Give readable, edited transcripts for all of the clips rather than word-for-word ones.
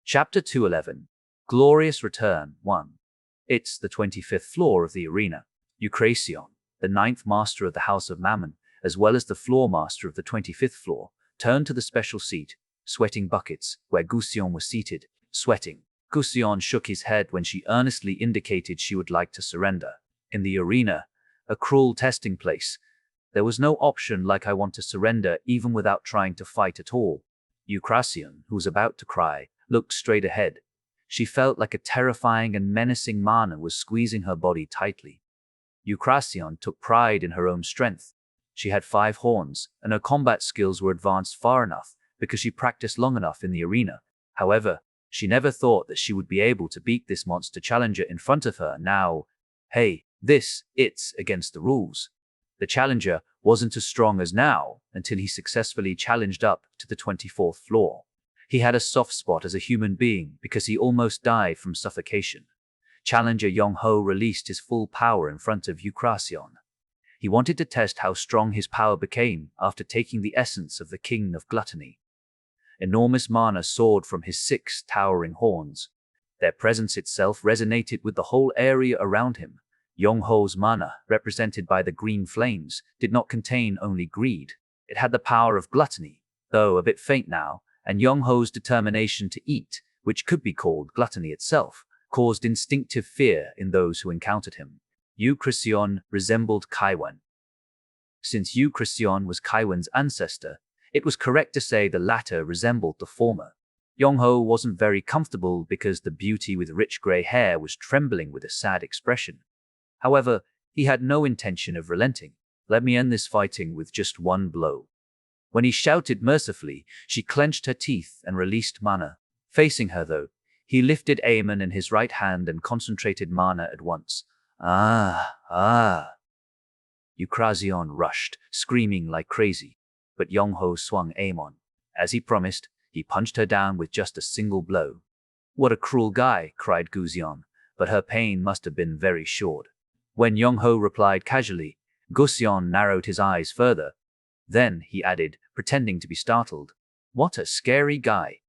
Chapter 211. Glorious Return 1. It's the 25th floor of the arena. Chwiryong, the ninth master of the House of Mammon, as well as the floor master of the 25th floor, turned to the special seat, sweating buckets, where Chwiryong was seated, sweating. Chwiryong shook his head when she earnestly indicated she would like to surrender. In the arena, a cruel testing place, there was no option like I want to surrender even without trying to fight at all. Chwiryong, who was about to cry, looked straight ahead. She felt like a terrifying and menacing mana was squeezing her body tightly. Chwiryong took pride in her own strength. She had 5 horns, and her combat skills were advanced far enough because she practiced long enough in the arena. However, she never thought that she would be able to beat this monster challenger in front of her now. Hey, it's against the rules. The challenger wasn't as strong as now until he successfully challenged up to the 24th floor. He had a soft spot as a human being because he almost died from suffocation. Challenger Yong-ho released his full power in front of Chwiryong. He wanted to test how strong his power became after taking the essence of the king of gluttony. Enormous mana soared from his 6 towering horns. Their presence itself resonated with the whole area around him. Yong-ho's mana, represented by the green flames, did not contain only greed. It had the power of gluttony, though a bit faint now, and Yong-ho's determination to eat, which could be called gluttony itself, caused instinctive fear in those who encountered him. Chwiryong resembled Kaiwan. Since Chwiryong was Kaiwan's ancestor, it was correct to say the latter resembled the former. Yong-ho wasn't very comfortable because the beauty with rich gray hair was trembling with a sad expression. However, he had no intention of relenting. Let me end this fighting with just one blow. When he shouted mercifully, she clenched her teeth and released mana. Facing her, though, he lifted Aemon in his right hand and concentrated mana at once. Chwiryong rushed, screaming like crazy, but Yong-ho swung Aemon. As he promised, he punched her down with just a single blow. What a cruel guy, cried Chwiryong, but her pain must have been very short. When Yong-ho replied casually, Chwiryong narrowed his eyes further. Then he added, pretending to be startled, "What a scary guy."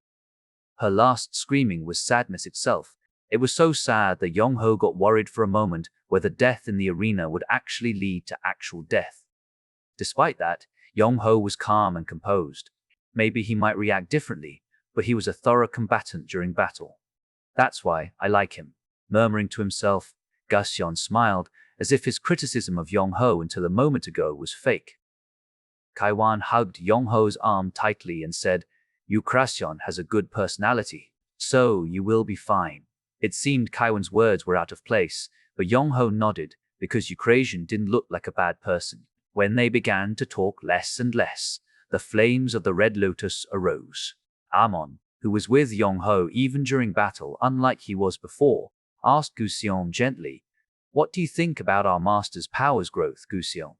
Her last screaming was sadness itself. It was so sad that Yong-ho got worried for a moment whether death in the arena would actually lead to actual death. Despite that, Yong-ho was calm and composed. Maybe he might react differently, but he was a thorough combatant during battle. That's why I like him. Murmuring to himself, Chwiryong smiled, as if his criticism of Yong-ho until a moment ago was fake. Kaiwan hugged Yong-ho's arm tightly and said, Chwiryong has a good personality, so you will be fine. It seemed Kaiwan's words were out of place, but Yong-ho nodded because Chwiryong didn't look like a bad person. When they began to talk less and less, the flames of the Red Lotus arose. Aemon, who was with Yong-ho even during battle unlike he was before, asked Chwiryong gently, "What do you think about our master's powers growth, Chwiryong?"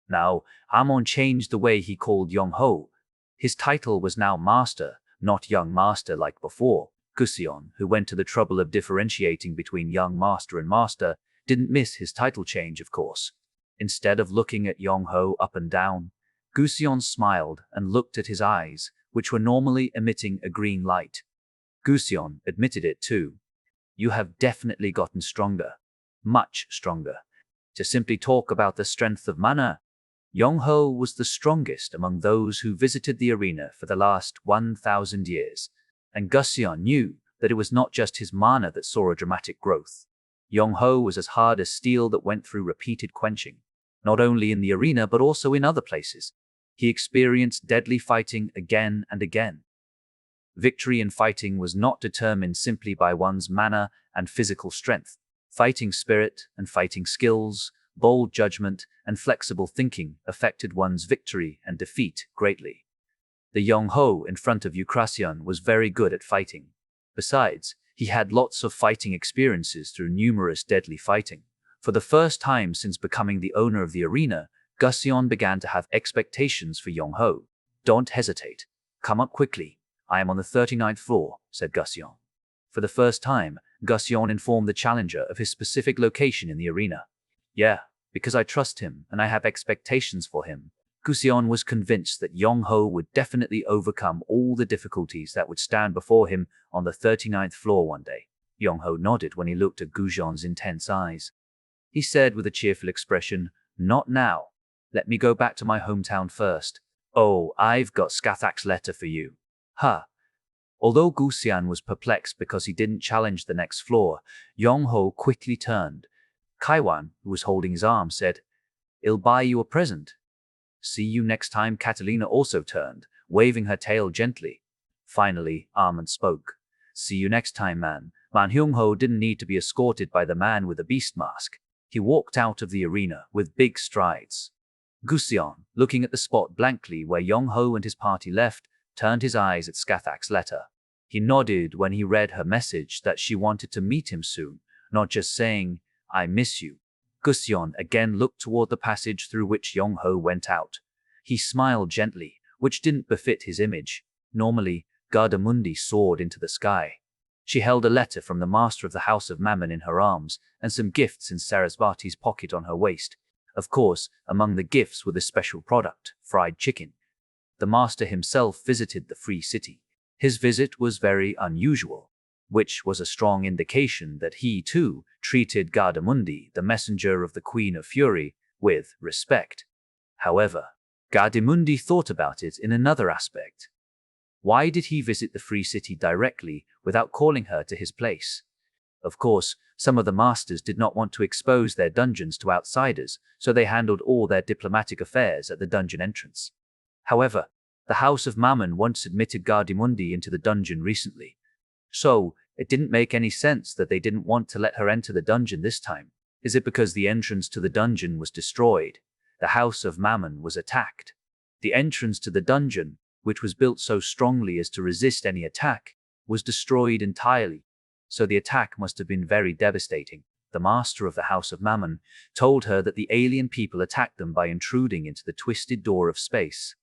Now, Aemon changed the way he called Yong-ho. His title was now Master, not Young Master like before. Chwiryong, who went to the trouble of differentiating between Young Master and Master, didn't miss his title change, of course. Instead of looking at Yong-ho up and down, Chwiryong smiled and looked at his eyes, which were normally emitting a green light. Chwiryong admitted it too. "You have definitely gotten stronger. Much stronger. To simply talk about the strength of mana, Yong-ho was the strongest among those who visited the arena for the last 1,000 years, and Chwiryong knew that it was not just his mana that saw a dramatic growth. Yong-ho was as hard as steel that went through repeated quenching, not only in the arena but also in other places. He experienced deadly fighting again and again. Victory in fighting was not determined simply by one's mana and physical strength. Fighting spirit and fighting skills, bold judgment, and flexible thinking affected one's victory and defeat greatly. The Yong-ho in front of Chwiryong was very good at fighting. Besides, he had lots of fighting experiences through numerous deadly fighting. For the first time since becoming the owner of the arena, Chwiryong began to have expectations for Yong-ho. "Don't hesitate. Come up quickly. I am on the 39th floor," said Chwiryong. For the first time, Chwiryong informed the challenger of his specific location in the arena. "Yeah, because I trust him and I have expectations for him," Gusion was convinced that Yong-ho would definitely overcome all the difficulties that would stand before him on the 39th floor one day. Yong-ho nodded when he looked at Gusion's intense eyes. He said with a cheerful expression, "Not now. Let me go back to my hometown first. Oh, I've got Skathak's letter for you." Huh. Although Gusion was perplexed because he didn't challenge the next floor, Yong-ho quickly turned. Kaiwan, who was holding his arm, said, "I'll buy you a present." "See you next time." Catalina also turned, waving her tail gently. Finally, Armand spoke. "See you next time, man." Man Hyung-ho didn't need to be escorted by the man with the beast mask. He walked out of the arena with big strides. Gusion, looking at the spot blankly where Yong-ho and his party left, turned his eyes at Skathak's letter. He nodded when he read her message that she wanted to meet him soon, not just saying, "I miss you." Gusion again looked toward the passage through which Yong-ho went out. He smiled gently, which didn't befit his image. Normally, Gardamundi soared into the sky. She held a letter from the master of the House of Mammon in her arms and some gifts in Sarasvati's pocket on her waist. Of course, among the gifts were the special product, fried chicken. The master himself visited the free city. His visit was very unusual, which was a strong indication that he, too, treated Gardamundi, the messenger of the Queen of Fury, with respect. However, Gardamundi thought about it in another aspect. Why did he visit the free city directly without calling her to his place? Of course, some of the masters did not want to expose their dungeons to outsiders, so they handled all their diplomatic affairs at the dungeon entrance. However, the House of Mammon once admitted Gardamundi into the dungeon recently. So, it didn't make any sense that they didn't want to let her enter the dungeon this time. Is it because the entrance to the dungeon was destroyed? The House of Mammon was attacked. The entrance to the dungeon, which was built so strongly as to resist any attack, was destroyed entirely. So the attack must have been very devastating. The master of the House of Mammon told her that the alien people attacked them by intruding into the twisted door of space.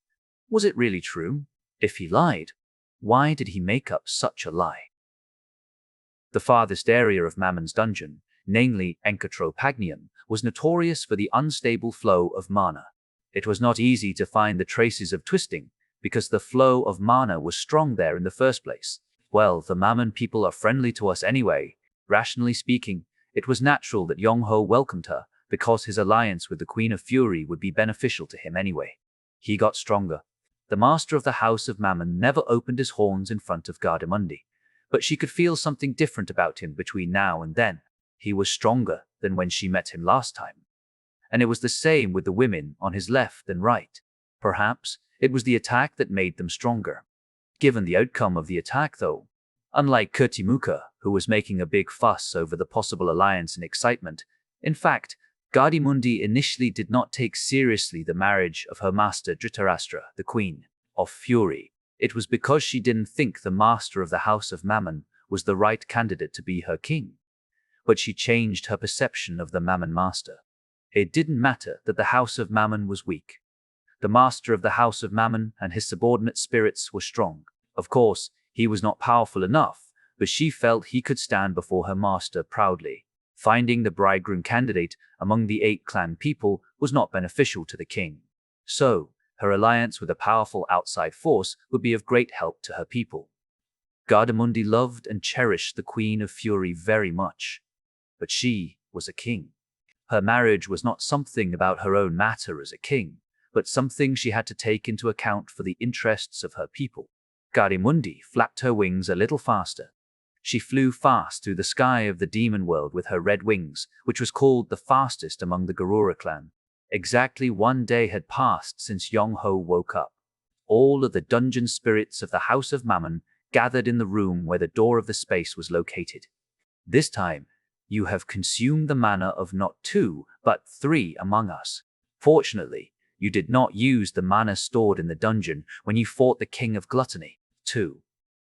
Was it really true? If he lied, why did he make up such a lie? The farthest area of Mammon's dungeon, namely Enkatropagnium, was notorious for the unstable flow of mana. It was not easy to find the traces of twisting, because the flow of mana was strong there in the first place. Well, the Mammon people are friendly to us anyway. Rationally speaking, it was natural that Yong-ho welcomed her, because his alliance with the Queen of Fury would be beneficial to him anyway. He got stronger. The master of the House of Mammon never opened his horns in front of Gardamundi, but she could feel something different about him between now and then. He was stronger than when she met him last time. And it was the same with the women on his left and right. Perhaps it was the attack that made them stronger. Given the outcome of the attack, though, unlike Kurtimuka, who was making a big fuss over the possible alliance and excitement, in fact, Gardamundi initially did not take seriously the marriage of her master Dhritarashtra, the Queen of Fury. It was because she didn't think the master of the House of Mammon was the right candidate to be her king. But she changed her perception of the Mammon master. It didn't matter that the House of Mammon was weak. The master of the House of Mammon and his subordinate spirits were strong. Of course, he was not powerful enough, but she felt he could stand before her master proudly. Finding the bridegroom candidate among the 8 clan people was not beneficial to the king. So, her alliance with a powerful outside force would be of great help to her people. Gardamundi loved and cherished the Queen of Fury very much. But she was a king. Her marriage was not something about her own matter as a king, but something she had to take into account for the interests of her people. Gardamundi flapped her wings a little faster. She flew fast through the sky of the demon world with her red wings, which was called the fastest among the Garura clan. Exactly 1 day had passed since Yong-ho woke up. All of the dungeon spirits of the House of Mammon gathered in the room where the door of the space was located. This time, you have consumed the mana of not 2, but 3 among us. Fortunately, you did not use the mana stored in the dungeon when you fought the King of Gluttony, 2.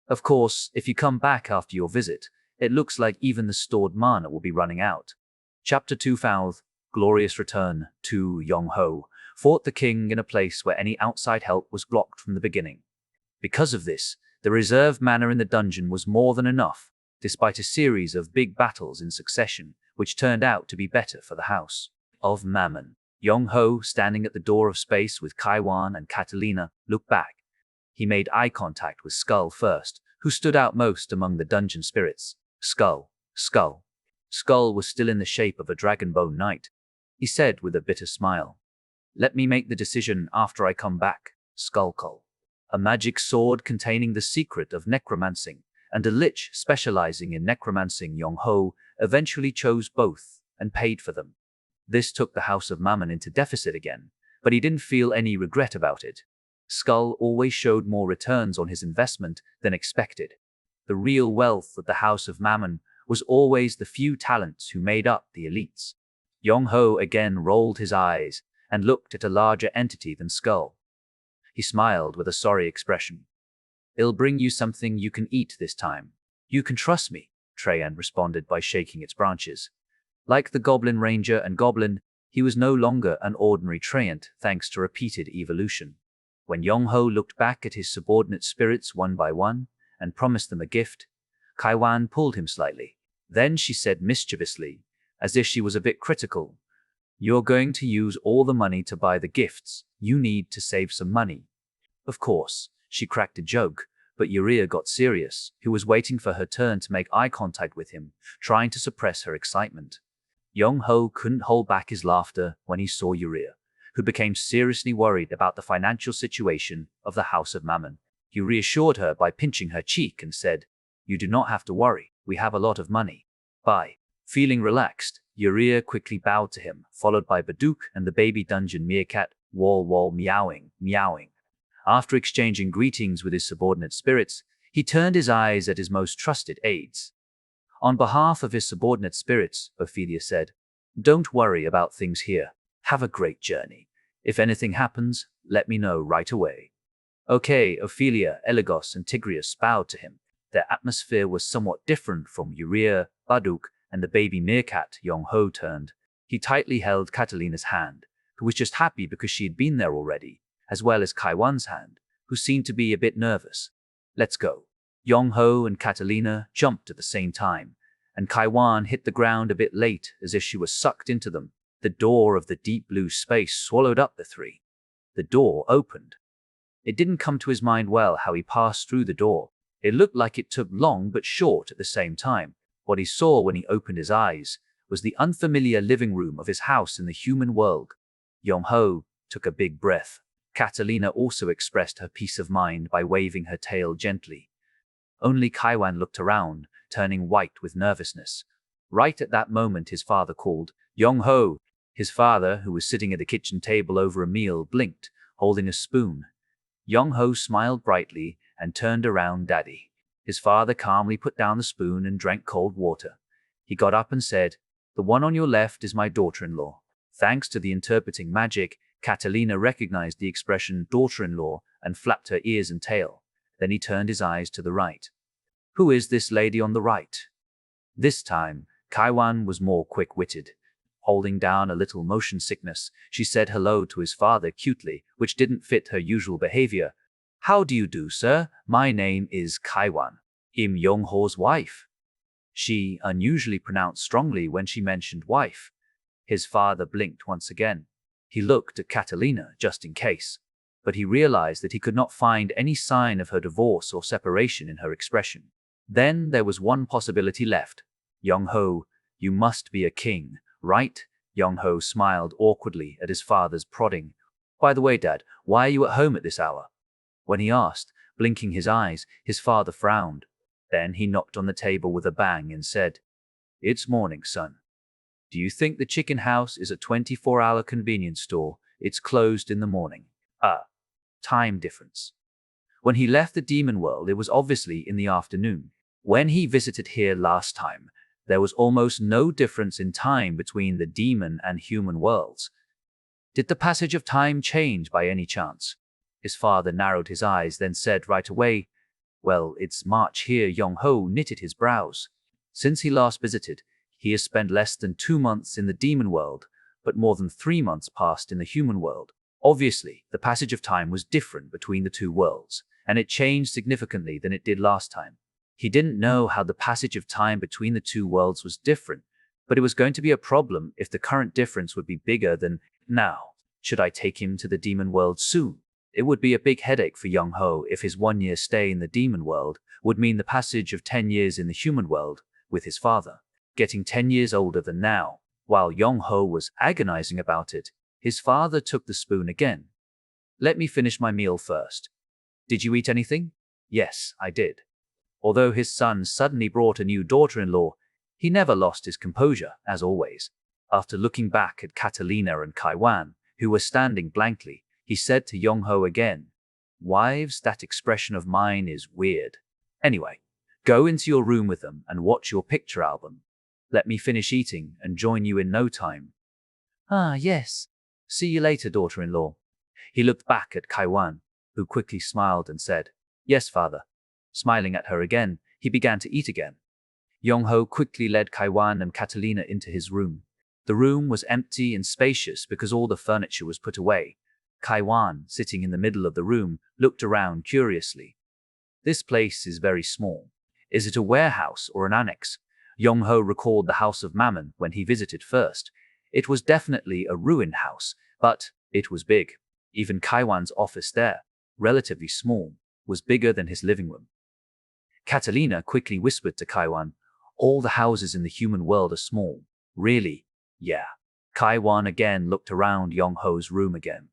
Of course, if you come back after your visit, it looks like even the stored mana will be running out. Chapter 2 Fouth, Glorious Return. 2 Yong-ho fought the king in a place where any outside help was blocked from the beginning. Because of this, the reserve mana in the dungeon was more than enough, despite a series of big battles in succession, which turned out to be better for the House of Mammon. Yong-ho, standing at the door of space with Kaiwan and Catalina, looked back. He made eye contact with Skull first, who stood out most among the dungeon spirits. Skull. Skull was still in the shape of a dragonbone knight. He said with a bitter smile, "Let me make the decision after I come back." Skull. A magic sword containing the secret of necromancing, and a lich specializing in necromancing. Yong-ho eventually chose both and paid for them. This took the House of Mammon into deficit again, but he didn't feel any regret about it. Skull always showed more returns on his investment than expected. The real wealth of the House of Mammon was always the few talents who made up the elites. Yong-ho again rolled his eyes and looked at a larger entity than Skull. He smiled with a sorry expression. "I'll bring you something you can eat this time. You can trust me," Trayan responded by shaking its branches. Like the Goblin Ranger and Goblin, he was no longer an ordinary Treant thanks to repeated evolution. When Yong-ho looked back at his subordinate spirits one by one and promised them a gift, Kaiwan pulled him slightly. Then she said mischievously, as if she was a bit critical, "You're going to use all the money to buy the gifts. You need to save some money." Of course, she cracked a joke, but Yuria got serious, who was waiting for her turn to make eye contact with him, trying to suppress her excitement. Yong-ho couldn't hold back his laughter when he saw Yuria, who became seriously worried about the financial situation of the House of Mammon. He reassured her by pinching her cheek and said, "You do not have to worry. We have a lot of money." Bye. Feeling relaxed, Yuria quickly bowed to him, followed by Baduk and the baby dungeon meerkat, Wall meowing. After exchanging greetings with his subordinate spirits, he turned his eyes at his most trusted aides. On behalf of his subordinate spirits, Ophelia said, "Don't worry about things here. Have a great journey. If anything happens, let me know right away." Okay, Ophelia, Eligos, and Tigrius bowed to him. Their atmosphere was somewhat different from Yuria, Baduk, and the baby meerkat. Yong-ho turned. He tightly held Catalina's hand, who was just happy because she had been there already, as well as Kaiwan's hand, who seemed to be a bit nervous. "Let's go." Yong-ho and Catalina jumped at the same time, and Kaiwan hit the ground a bit late as if she was sucked into them. The door of the deep blue space swallowed up the three. The door opened. It didn't come to his mind well how he passed through the door. It looked like it took long but short at the same time. What he saw when he opened his eyes was the unfamiliar living room of his house in the human world. Yong-ho took a big breath. Catalina also expressed her peace of mind by waving her tail gently. Only Kaiwan looked around, turning white with nervousness. Right at that moment his father called, "Yong-ho!" His father, who was sitting at the kitchen table over a meal, blinked, holding a spoon. Yong-ho smiled brightly and turned around. "Daddy." His father calmly put down the spoon and drank cold water. He got up and said, "The one on your left is my daughter-in-law." Thanks to the interpreting magic, Catalina recognized the expression daughter-in-law and flapped her ears and tail. Then he turned his eyes to the right. "Who is this lady on the right?" This time, Kaiwan was more quick-witted. Holding down a little motion sickness, she said hello to his father cutely, which didn't fit her usual behavior. "How do you do, sir? My name is Kaiwan. I'm Yong-ho's wife." She unusually pronounced strongly when she mentioned wife. His father blinked once again. He looked at Catalina just in case, but he realized that he could not find any sign of her divorce or separation in her expression. Then there was one possibility left. "Yong-ho, you must be a king, right?" Yong-ho smiled awkwardly at his father's prodding. "By the way, Dad, why are you at home at this hour?" When he asked, blinking his eyes, his father frowned. Then he knocked on the table with a bang and said, "It's morning, son. Do you think the chicken house is a 24-hour convenience store? It's closed in the morning." Time difference. When he left the demon world, it was obviously in the afternoon. When he visited here last time, there was almost no difference in time between the demon and human worlds. Did the passage of time change by any chance? His father narrowed his eyes, then said right away, "Well, it's March here." Yong-ho knitted his brows. Since he last visited, he has spent less than 2 months in the demon world, but more than 3 months passed in the human world. Obviously, the passage of time was different between the two worlds, and it changed significantly than it did last time. He didn't know how the passage of time between the two worlds was different, but it was going to be a problem if the current difference would be bigger than Now, should I take him to the demon world soon? It would be a big headache for Young Ho if his 1 year stay in the demon world would mean the passage of 10 years in the human world with his father, getting 10 years older than now. While Young Ho was agonizing about it, his father took the spoon again. Let me finish my meal first. Did you eat anything? Yes, I did. Although his son suddenly brought a new daughter-in-law, he never lost his composure, as always. After looking back at Catalina and Kaiwan, who were standing blankly, he said to Young Ho again, "Wives, that expression of mine is weird. Anyway, go into your room with them and watch your picture album. Let me finish eating and join you in no time." "Ah, yes. See you later, daughter-in-law." He looked back at Kaiwan, who quickly smiled and said, "Yes, father." Smiling at her again, he began to eat again. Young Ho quickly led Kaiwan and Catalina into his room. The room was empty and spacious because all the furniture was put away. Kaiwan, sitting in the middle of the room, looked around curiously. "This place is very small. Is it a warehouse or an annex?" Young Ho recalled the House of Mammon when he visited first. It was definitely a ruined house, but it was big. Even Kaiwan's office there, relatively small, was bigger than his living room. Catalina quickly whispered to Kaiwan, "All the houses in the human world are small." "Really?" "Yeah." Kaiwan again looked around Young Ho's room again.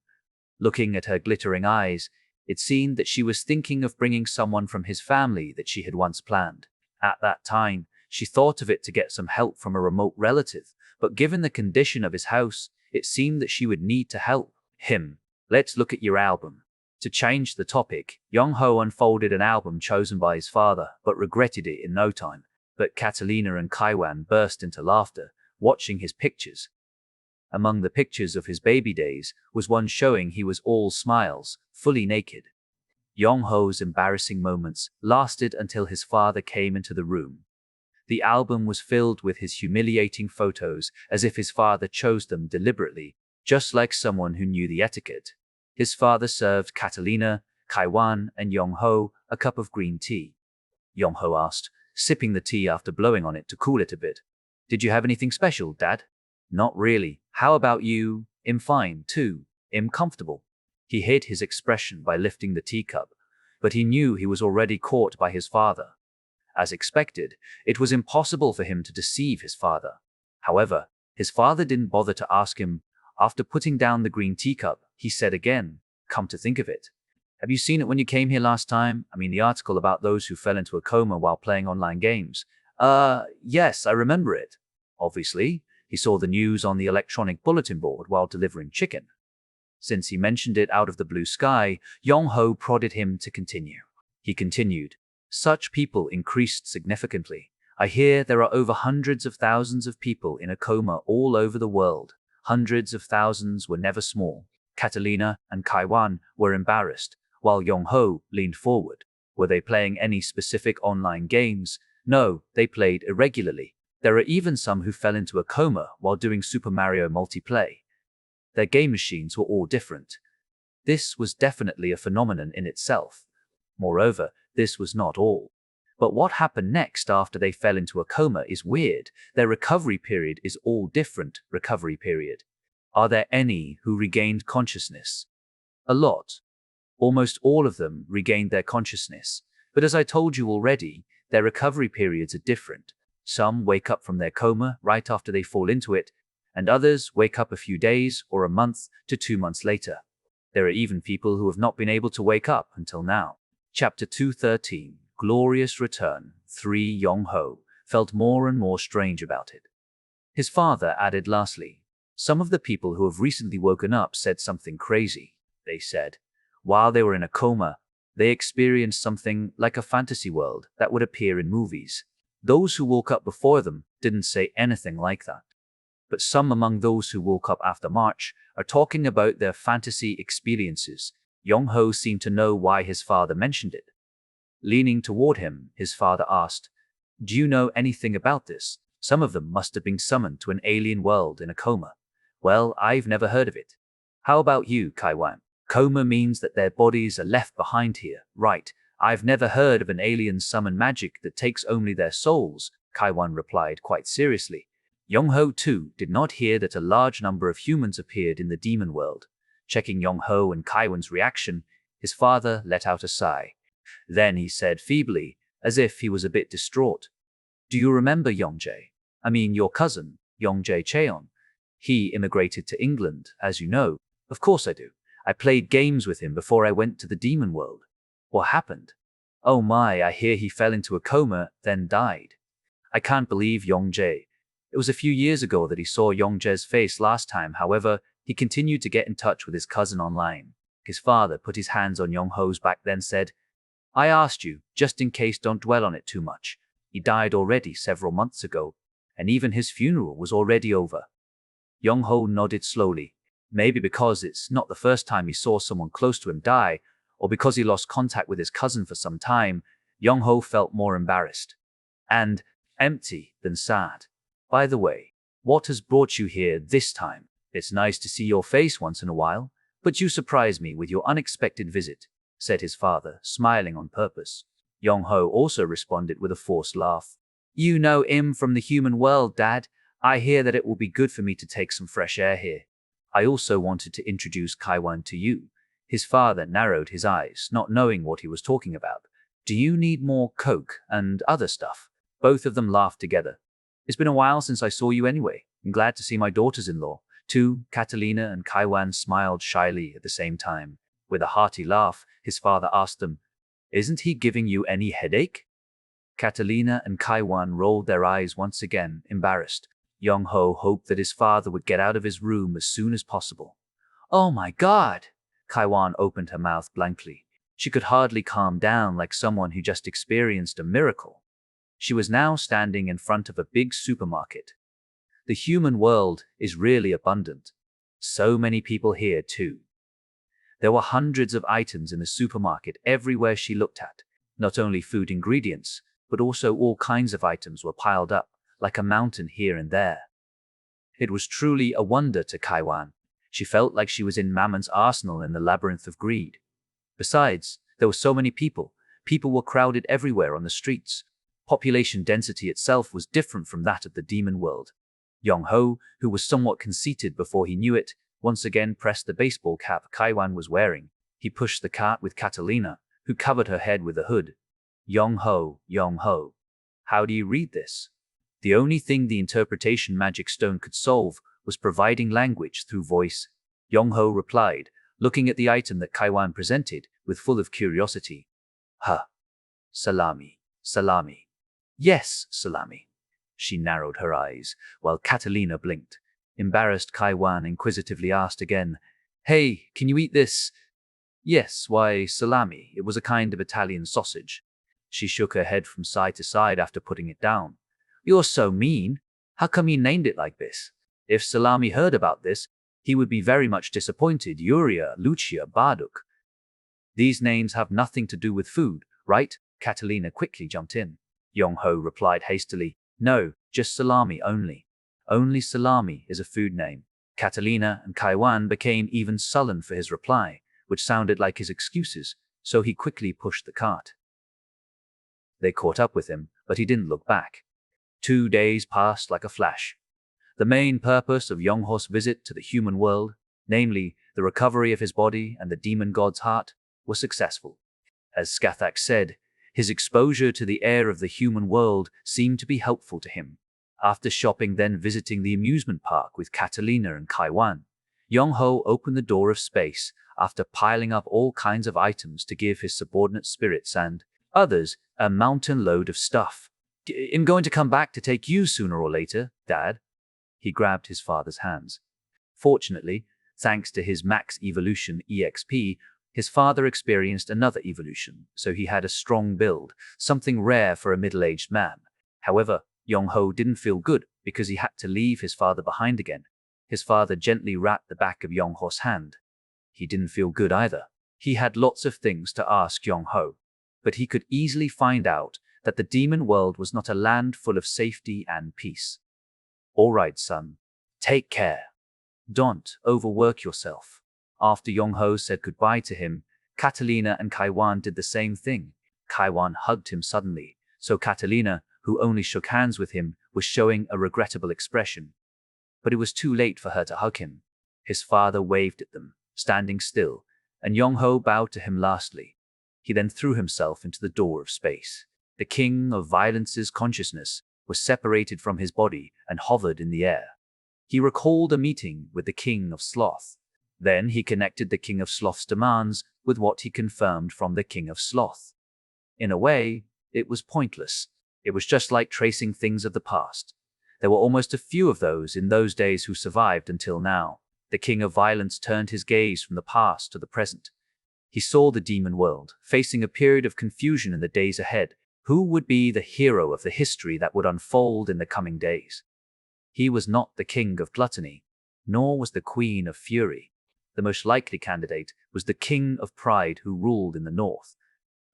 Looking at her glittering eyes, it seemed that she was thinking of bringing someone from his family that she had once planned. At that time, she thought of it to get some help from a remote relative, but given the condition of his house, it seemed that she would need to help him. "Let's look at your album." To change the topic, Young Ho unfolded an album chosen by his father, but regretted it in no time. But Catalina and Kaiwan burst into laughter, watching his pictures. Among the pictures of his baby days was one showing he was all smiles, fully naked. Young Ho's embarrassing moments lasted until his father came into the room. The album was filled with his humiliating photos, as if his father chose them deliberately, just like someone who knew the etiquette. His father served Catalina, Kaiwan, and Young Ho a cup of green tea. Young Ho asked, sipping the tea after blowing on it to cool it a bit. "Did you have anything special, Dad?" "Not really. How about you?" "I'm fine, too. I'm comfortable." He hid his expression by lifting the teacup, but he knew he was already caught by his father. As expected, it was impossible for him to deceive his father. However, his father didn't bother to ask him. After putting down the green teacup, he said again, "Come to think of it, have you seen it when you came here last time? I mean the article about those who fell into a coma while playing online games." Yes, I remember it." Obviously, he saw the news on the electronic bulletin board while delivering chicken. Since he mentioned it out of the blue sky, Young Ho prodded him to continue. He continued, "Such people increased significantly. I hear there are over hundreds of thousands of people in a coma all over the world. Hundreds of thousands were never small." Catalina and Kaiwan were embarrassed, while Young Ho leaned forward. "Were they playing any specific online games?" "No, they played irregularly. There are even some who fell into a coma while doing Super Mario multiplayer. Their game machines were all different." This was definitely a phenomenon in itself. Moreover, this was not all. But what happened next after they fell into a coma is weird. Their recovery period is all different. Recovery period. Are there any who regained consciousness? A lot. Almost all of them regained their consciousness. But as I told you already, their recovery periods are different. Some wake up from their coma right after they fall into it, and others wake up a few days or a month to 2 months later. There are even people who have not been able to wake up until now. Chapter 213. Glorious Return. 3. Young Ho felt more and more strange about it. His father added lastly, "Some of the people who have recently woken up said something crazy. They said, while they were in a coma, they experienced something like a fantasy world that would appear in movies. Those who woke up before them didn't say anything like that. But some among those who woke up after March are talking about their fantasy experiences." Young Ho seemed to know why his father mentioned it. Leaning toward him, his father asked, "Do you know anything about this? Some of them must have been summoned to an alien world in a coma." "Well, I've never heard of it." "How about you, Kaiwan?" "Coma means that their bodies are left behind here, right? I've never heard of an alien summon magic that takes only their souls," Kaiwan replied quite seriously. Yong-ho too did not hear that a large number of humans appeared in the demon world. Checking Yong-ho and Kaiwan's reaction, his father let out a sigh. Then he said feebly, as if he was a bit distraught, "Do you remember Yongjae? I mean your cousin, Yongjae Cheon? He immigrated to England, as you know." "Of course I do. I played games with him before I went to the demon world." "What happened?" "Oh my, I hear he fell into a coma, then died." "I can't believe Yongjae. It was a few years ago that he saw Yongjae's face last time. However, he continued to get in touch with his cousin online." His father put his hands on Yong-ho's back, then said, "I asked you, just in case, don't dwell on it too much. He died already several months ago, and even his funeral was already over." Yong-ho nodded slowly. Maybe because it's not the first time he saw someone close to him die, or because he lost contact with his cousin for some time, Yong-ho felt more embarrassed and empty than sad. "By the way, what has brought you here this time? It's nice to see your face once in a while, but you surprised me with your unexpected visit," said his father, smiling on purpose. Yong-ho also responded with a forced laugh. "You know him from the human world, Dad. I hear that it will be good for me to take some fresh air here." "I also wanted to introduce Kaiwan to you." His father narrowed his eyes, not knowing what he was talking about. "Do you need more Coke and other stuff?" Both of them laughed together. "It's been a while since I saw you anyway. I'm glad to see my daughters-in-law, too." Catalina and Kaiwan smiled shyly at the same time. With a hearty laugh, his father asked them, "Isn't he giving you any headache?" Catalina and Kaiwan rolled their eyes once again, embarrassed. Yong-ho hoped that his father would get out of his room as soon as possible. "Oh my God!" Kaiwan opened her mouth blankly. She could hardly calm down like someone who just experienced a miracle. She was now standing in front of a big supermarket. The human world is really abundant. So many people here too. There were hundreds of items in the supermarket everywhere she looked at. Not only food ingredients, but also all kinds of items were piled up, like a mountain here and there. It was truly a wonder to Kaiwan. She felt like she was in Mammon's arsenal in the labyrinth of greed. Besides, there were so many people. People were crowded everywhere on the streets. Population density itself was different from that of the demon world. Yong-ho, who was somewhat conceited before he knew it, once again pressed the baseball cap Kaiwan was wearing. He pushed the cart with Catalina, who covered her head with a hood. "Yong-ho, Yong-ho. How do you read this?" The only thing the interpretation magic stone could solve was providing language through voice. Yong-ho replied, looking at the item that Kaiwan presented, with full of curiosity. "Huh. Salami, salami." "Yes, salami." She narrowed her eyes, while Catalina blinked. Embarrassed, Kaiwan inquisitively asked again, "Hey, can you eat this?" "Yes, why, salami. It was a kind of Italian sausage." She shook her head from side to side after putting it down. "You're so mean. How come you named it like this?" If Salami heard about this, he would be very much disappointed. Yuria, Lucia, Barduk. "These names have nothing to do with food, right?" Catalina quickly jumped in. Yong-ho replied hastily, "No, just salami only. Only salami is a food name." Catalina and Kaiwan became even sullen for his reply, which sounded like his excuses, so he quickly pushed the cart. They caught up with him, but he didn't look back. 2 days passed like a flash. The main purpose of Yong-ho's visit to the human world, namely the recovery of his body and the demon god's heart, was successful. As Skathak said, his exposure to the air of the human world seemed to be helpful to him. After shopping, then visiting the amusement park with Catalina and Kaiwan, Yong-ho opened the door of space after piling up all kinds of items to give his subordinate spirits and others a mountain load of stuff. "I'm going to come back to take you sooner or later, Dad." He grabbed his father's hands. Fortunately, thanks to his max evolution EXP, his father experienced another evolution, so he had a strong build, something rare for a middle-aged man. However, Yong-ho didn't feel good because he had to leave his father behind again. His father gently wrapped the back of Yong-ho's hand. He didn't feel good either. He had lots of things to ask Yong-ho, but he could easily find out that the demon world was not a land full of safety and peace. "All right, son. Take care. Don't overwork yourself." After Yong-ho said goodbye to him, Catalina and Kaiwan did the same thing. Kaiwan hugged him suddenly, so Catalina, who only shook hands with him, was showing a regrettable expression. But it was too late for her to hug him. His father waved at them, standing still, and Yong-ho bowed to him lastly. He then threw himself into the door of space. The king of violence's consciousness was separated from his body and hovered in the air. He recalled a meeting with the king of sloth. Then he connected the king of sloth's demands with what he confirmed from the king of sloth. In a way, it was pointless. It was just like tracing things of the past. There were almost a few of those in those days who survived until now. The king of violence turned his gaze from the past to the present. He saw the demon world, facing a period of confusion in the days ahead. Who would be the hero of the history that would unfold in the coming days? He was not the king of gluttony, nor was the queen of fury. The most likely candidate was the king of pride who ruled in the north.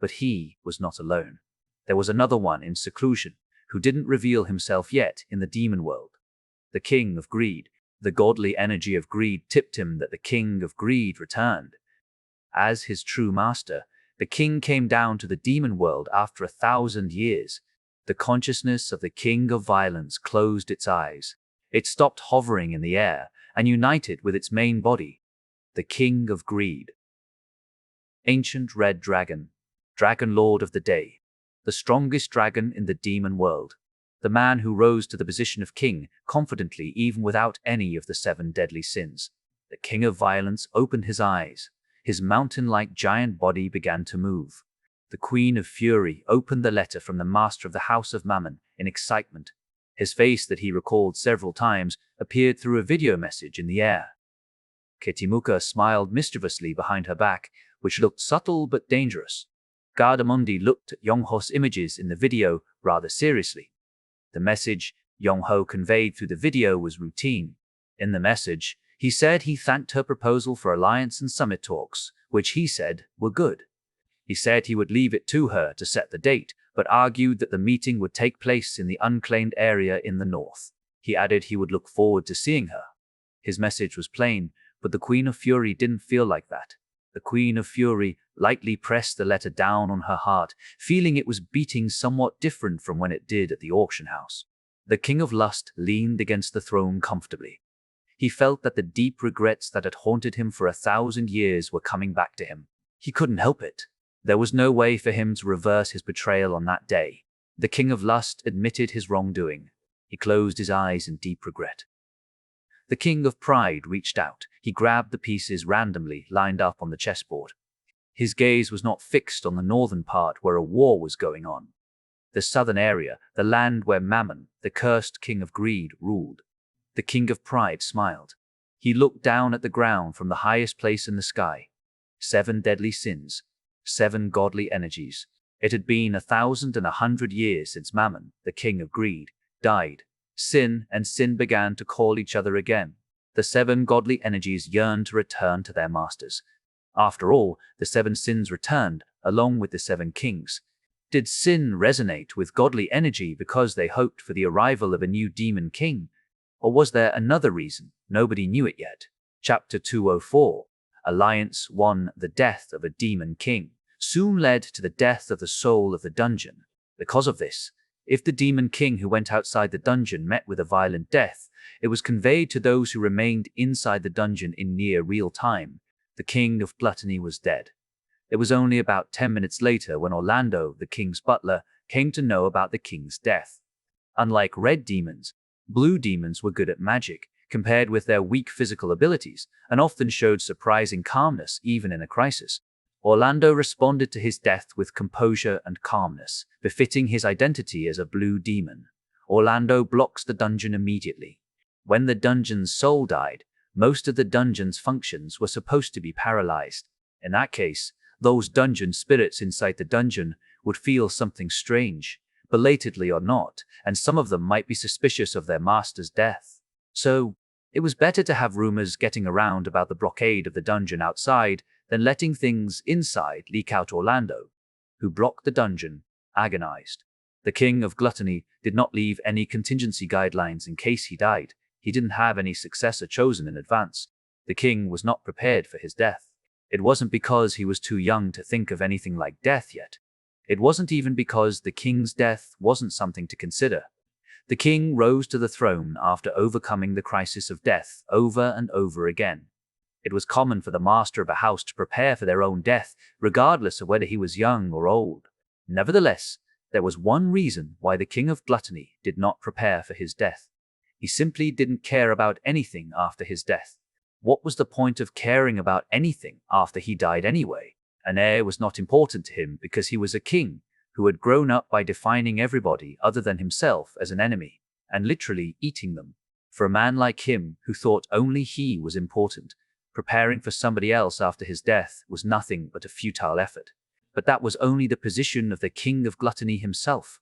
But he was not alone. There was another one in seclusion, who didn't reveal himself yet in the demon world. The king of greed. The godly energy of greed tipped him that the king of greed returned. As his true master, the king came down to the demon world after 1,000 years. The consciousness of the king of violence closed its eyes. It stopped hovering in the air and united with its main body, the king of greed. Ancient red dragon, dragon lord of the day, the strongest dragon in the demon world. The man who rose to the position of king confidently even without any of the 7 deadly sins. The king of violence opened his eyes. His mountain-like giant body began to move. The queen of fury opened the letter from the master of the house of Mammon in excitement. His face that he recalled several times appeared through a video message in the air. Ketimuka smiled mischievously behind her back, which looked subtle but dangerous. Gardamundi looked at Yong-ho's images in the video rather seriously. The message Yong-ho conveyed through the video was routine. In the message, he said he thanked her proposal for alliance and summit talks, which he said were good. He said he would leave it to her to set the date, but argued that the meeting would take place in the unclaimed area in the north. He added he would look forward to seeing her. His message was plain, but the Queen of Fury didn't feel like that. The Queen of Fury lightly pressed the letter down on her heart, feeling it was beating somewhat different from when it did at the auction house. The King of Lust leaned against the throne comfortably. He felt that the deep regrets that had haunted him for 1,000 years were coming back to him. He couldn't help it. There was no way for him to reverse his betrayal on that day. The King of Lust admitted his wrongdoing. He closed his eyes in deep regret. The King of Pride reached out. He grabbed the pieces randomly lined up on the chessboard. His gaze was not fixed on the northern part where a war was going on. The southern area, the land where Mammon, the cursed king of greed, ruled. The King of Pride smiled. He looked down at the ground from the highest place in the sky. 7 deadly sins. 7 godly energies. It had been 1,100 years since Mammon, the king of greed, died. Sin and sin began to call each other again. The 7 godly energies yearned to return to their masters. After all, the 7 sins returned, along with the 7 kings. Did sin resonate with godly energy because they hoped for the arrival of a new demon king? Or was there another reason? Nobody knew it yet. Chapter 204. Alliance 1. The death of a demon king soon led to the death of the soul of the dungeon. Because of this, if the demon king who went outside the dungeon met with a violent death, it was conveyed to those who remained inside the dungeon in near real time. The king of gluttony was dead. It was only about 10 minutes later when Orlando, the king's butler, came to know about the king's death. Unlike red demons, blue demons were good at magic, compared with their weak physical abilities, and often showed surprising calmness even in a crisis. Orlando responded to his death with composure and calmness, befitting his identity as a blue demon. Orlando blocks the dungeon immediately. When the dungeon's soul died, most of the dungeon's functions were supposed to be paralyzed. In that case, those dungeon spirits inside the dungeon would feel something strange, belatedly or not, and some of them might be suspicious of their master's death. So, it was better to have rumors getting around about the blockade of the dungeon outside than letting things inside leak out. Orlando, who blocked the dungeon, agonized. The king of gluttony did not leave any contingency guidelines in case he died. He didn't have any successor chosen in advance. The king was not prepared for his death. It wasn't because he was too young to think of anything like death yet. It wasn't even because the king's death wasn't something to consider. The king rose to the throne after overcoming the crisis of death over and over again. It was common for the master of a house to prepare for their own death, regardless of whether he was young or old. Nevertheless, there was one reason why the king of gluttony did not prepare for his death. He simply didn't care about anything after his death. What was the point of caring about anything after he died anyway? An heir was not important to him because he was a king who had grown up by defining everybody other than himself as an enemy, and literally eating them. For a man like him, who thought only he was important, preparing for somebody else after his death was nothing but a futile effort. But that was only the position of the king of gluttony himself.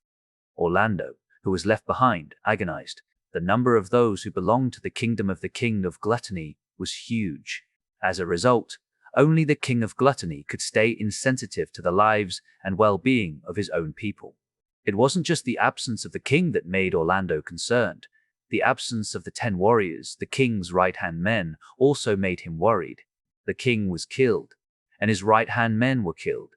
Orlando, who was left behind, agonized. The number of those who belonged to the kingdom of the king of gluttony was huge. As a result, only the king of gluttony could stay insensitive to the lives and well-being of his own people. It wasn't just the absence of the king that made Orlando concerned. The absence of the 10 warriors, the king's right-hand men, also made him worried. The king was killed, and his right-hand men were killed.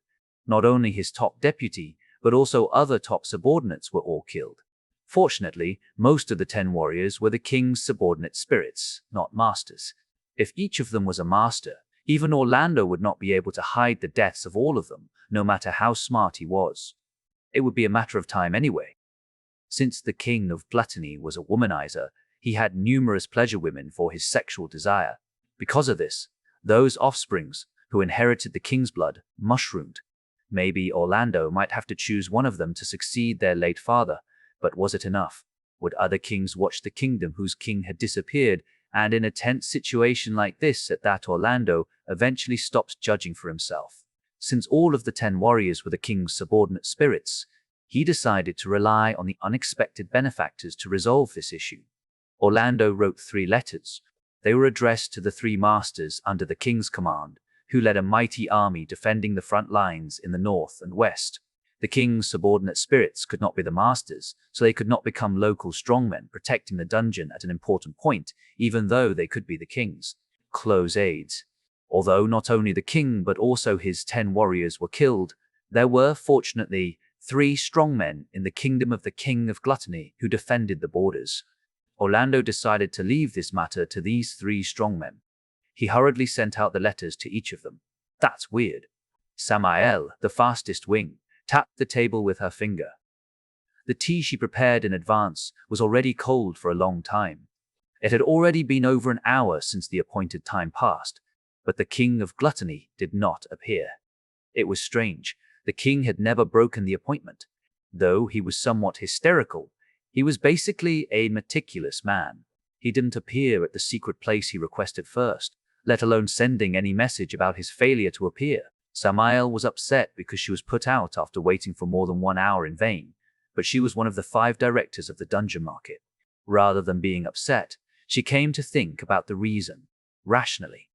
Not only his top deputy, but also other top subordinates were all killed. Fortunately, most of the 10 warriors were the king's subordinate spirits, not masters. If each of them was a master, even Orlando would not be able to hide the deaths of all of them, no matter how smart he was. It would be a matter of time anyway. Since the king of gluttony was a womanizer, he had numerous pleasure women for his sexual desire. Because of this, those offsprings, who inherited the king's blood, mushroomed. Maybe Orlando might have to choose one of them to succeed their late father, but was it enough? Would other kings watch the kingdom whose king had disappeared, and in a tense situation like this that Orlando eventually stopped judging for himself? Since all of the 10 warriors were the king's subordinate spirits, he decided to rely on the unexpected benefactors to resolve this issue. Orlando wrote 3 letters. They were addressed to the 3 masters under the king's command, who led a mighty army defending the front lines in the north and west. The king's subordinate spirits could not be the masters, so they could not become local strongmen protecting the dungeon at an important point, even though they could be the king's close aides. Although not only the king but also his 10 warriors were killed, there were, fortunately, 3 strongmen in the kingdom of the king of gluttony who defended the borders. Orlando decided to leave this matter to these 3 strongmen. He hurriedly sent out the letters to each of them. That's weird. Samael, the fastest wing, tapped the table with her finger. The tea she prepared in advance was already cold for a long time. It had already been over an hour since the appointed time passed, but the king of gluttony did not appear. It was strange. The king had never broken the appointment. Though he was somewhat hysterical, he was basically a meticulous man. He didn't appear at the secret place he requested first, let alone sending any message about his failure to appear. Samael was upset because she was put out after waiting for more than 1 hour in vain, but she was one of the 5 directors of the dungeon market. Rather than being upset, she came to think about the reason, rationally.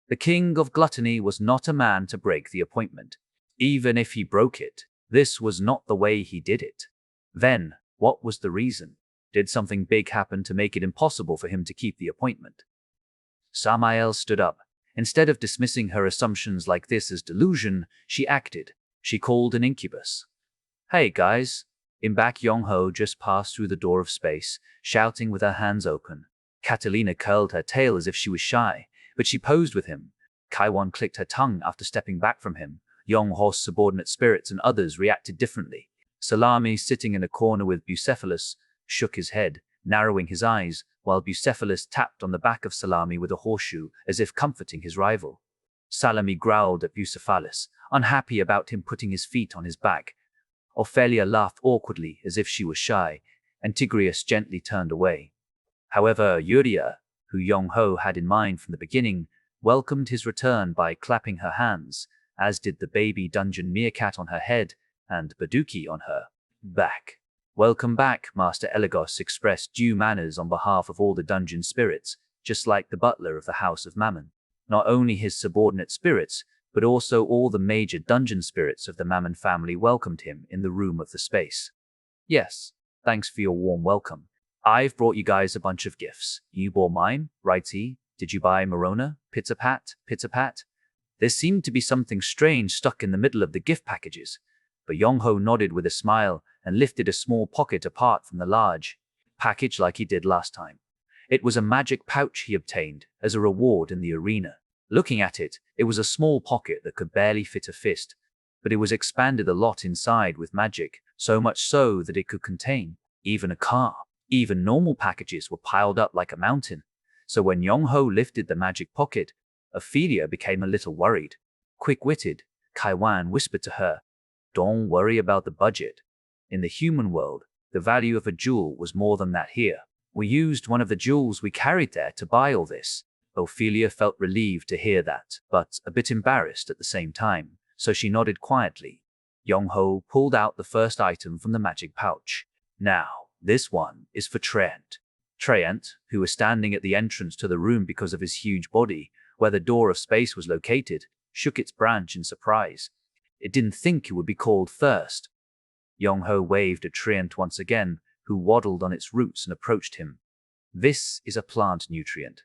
The king of gluttony was not a man to break the appointment. Even if he broke it, this was not the way he did it. Then, what was the reason? Did something big happen to make it impossible for him to keep the appointment? Samael stood up. Instead of dismissing her assumptions like this as delusion, she acted. She called an incubus. Hey guys! Imbak Yongho just passed through the door of space, shouting with her hands open. Catalina curled her tail as if she was shy, but she posed with him. Kaiwan clicked her tongue after stepping back from him. Yongho's subordinate spirits and others reacted differently. Salami, sitting in a corner with Bucephalus, shook his head, narrowing his eyes, while Bucephalus tapped on the back of Salami with a horseshoe as if comforting his rival. Salami growled at Bucephalus, unhappy about him putting his feet on his back. Ophelia laughed awkwardly as if she was shy, and Tigrius gently turned away. However, Yuria, who Yongho had in mind from the beginning, welcomed his return by clapping her hands, as did the baby dungeon meerkat on her head and Baduki on her back. Welcome back, Master Eligos expressed due manners on behalf of all the dungeon spirits, just like the butler of the House of Mammon. Not only his subordinate spirits, but also all the major dungeon spirits of the Mammon family welcomed him in the room of the space. Yes, thanks for your warm welcome. I've brought you guys a bunch of gifts. You bought mine, righty? Did you buy Morona? Pizza-pat, pizza-pat? There seemed to be something strange stuck in the middle of the gift packages, but Yongho nodded with a smile and lifted a small pocket apart from the large. packaged like he did last time. It was a magic pouch he obtained as a reward in the arena. Looking at it, it was a small pocket that could barely fit a fist, but it was expanded a lot inside with magic, so much so that it could contain even a car. Even normal packages were piled up like a mountain. So when Yong-ho lifted the magic pocket, Ophelia became a little worried. Quick-witted, Kaiwan whispered to her, "Don't worry about the budget. In the human world, the value of a jewel was more than that here. We used one of the jewels we carried there to buy all this." Ophelia felt relieved to hear that, but a bit embarrassed at the same time, so she nodded quietly. Yong-ho pulled out the first item from the magic pouch. "Now, this one is for Trent." Trent, who was standing at the entrance to the room because of his huge body, where the door of space was located, shook its branch in surprise. It didn't think it would be called first. Yong-ho waved at Trent once again, who waddled on its roots and approached him. "This is a plant nutrient.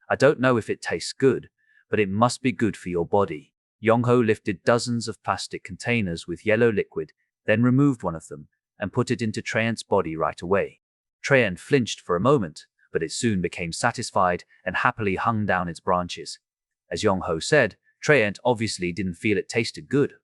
I don't know if it tastes good, but it must be good for your body." Yong-ho lifted dozens of plastic containers with yellow liquid, then removed one of them and put it into Trent's body right away. Trent flinched for a moment, but it soon became satisfied and happily hung down its branches. As Yong-ho said, Trent obviously didn't feel it tasted good.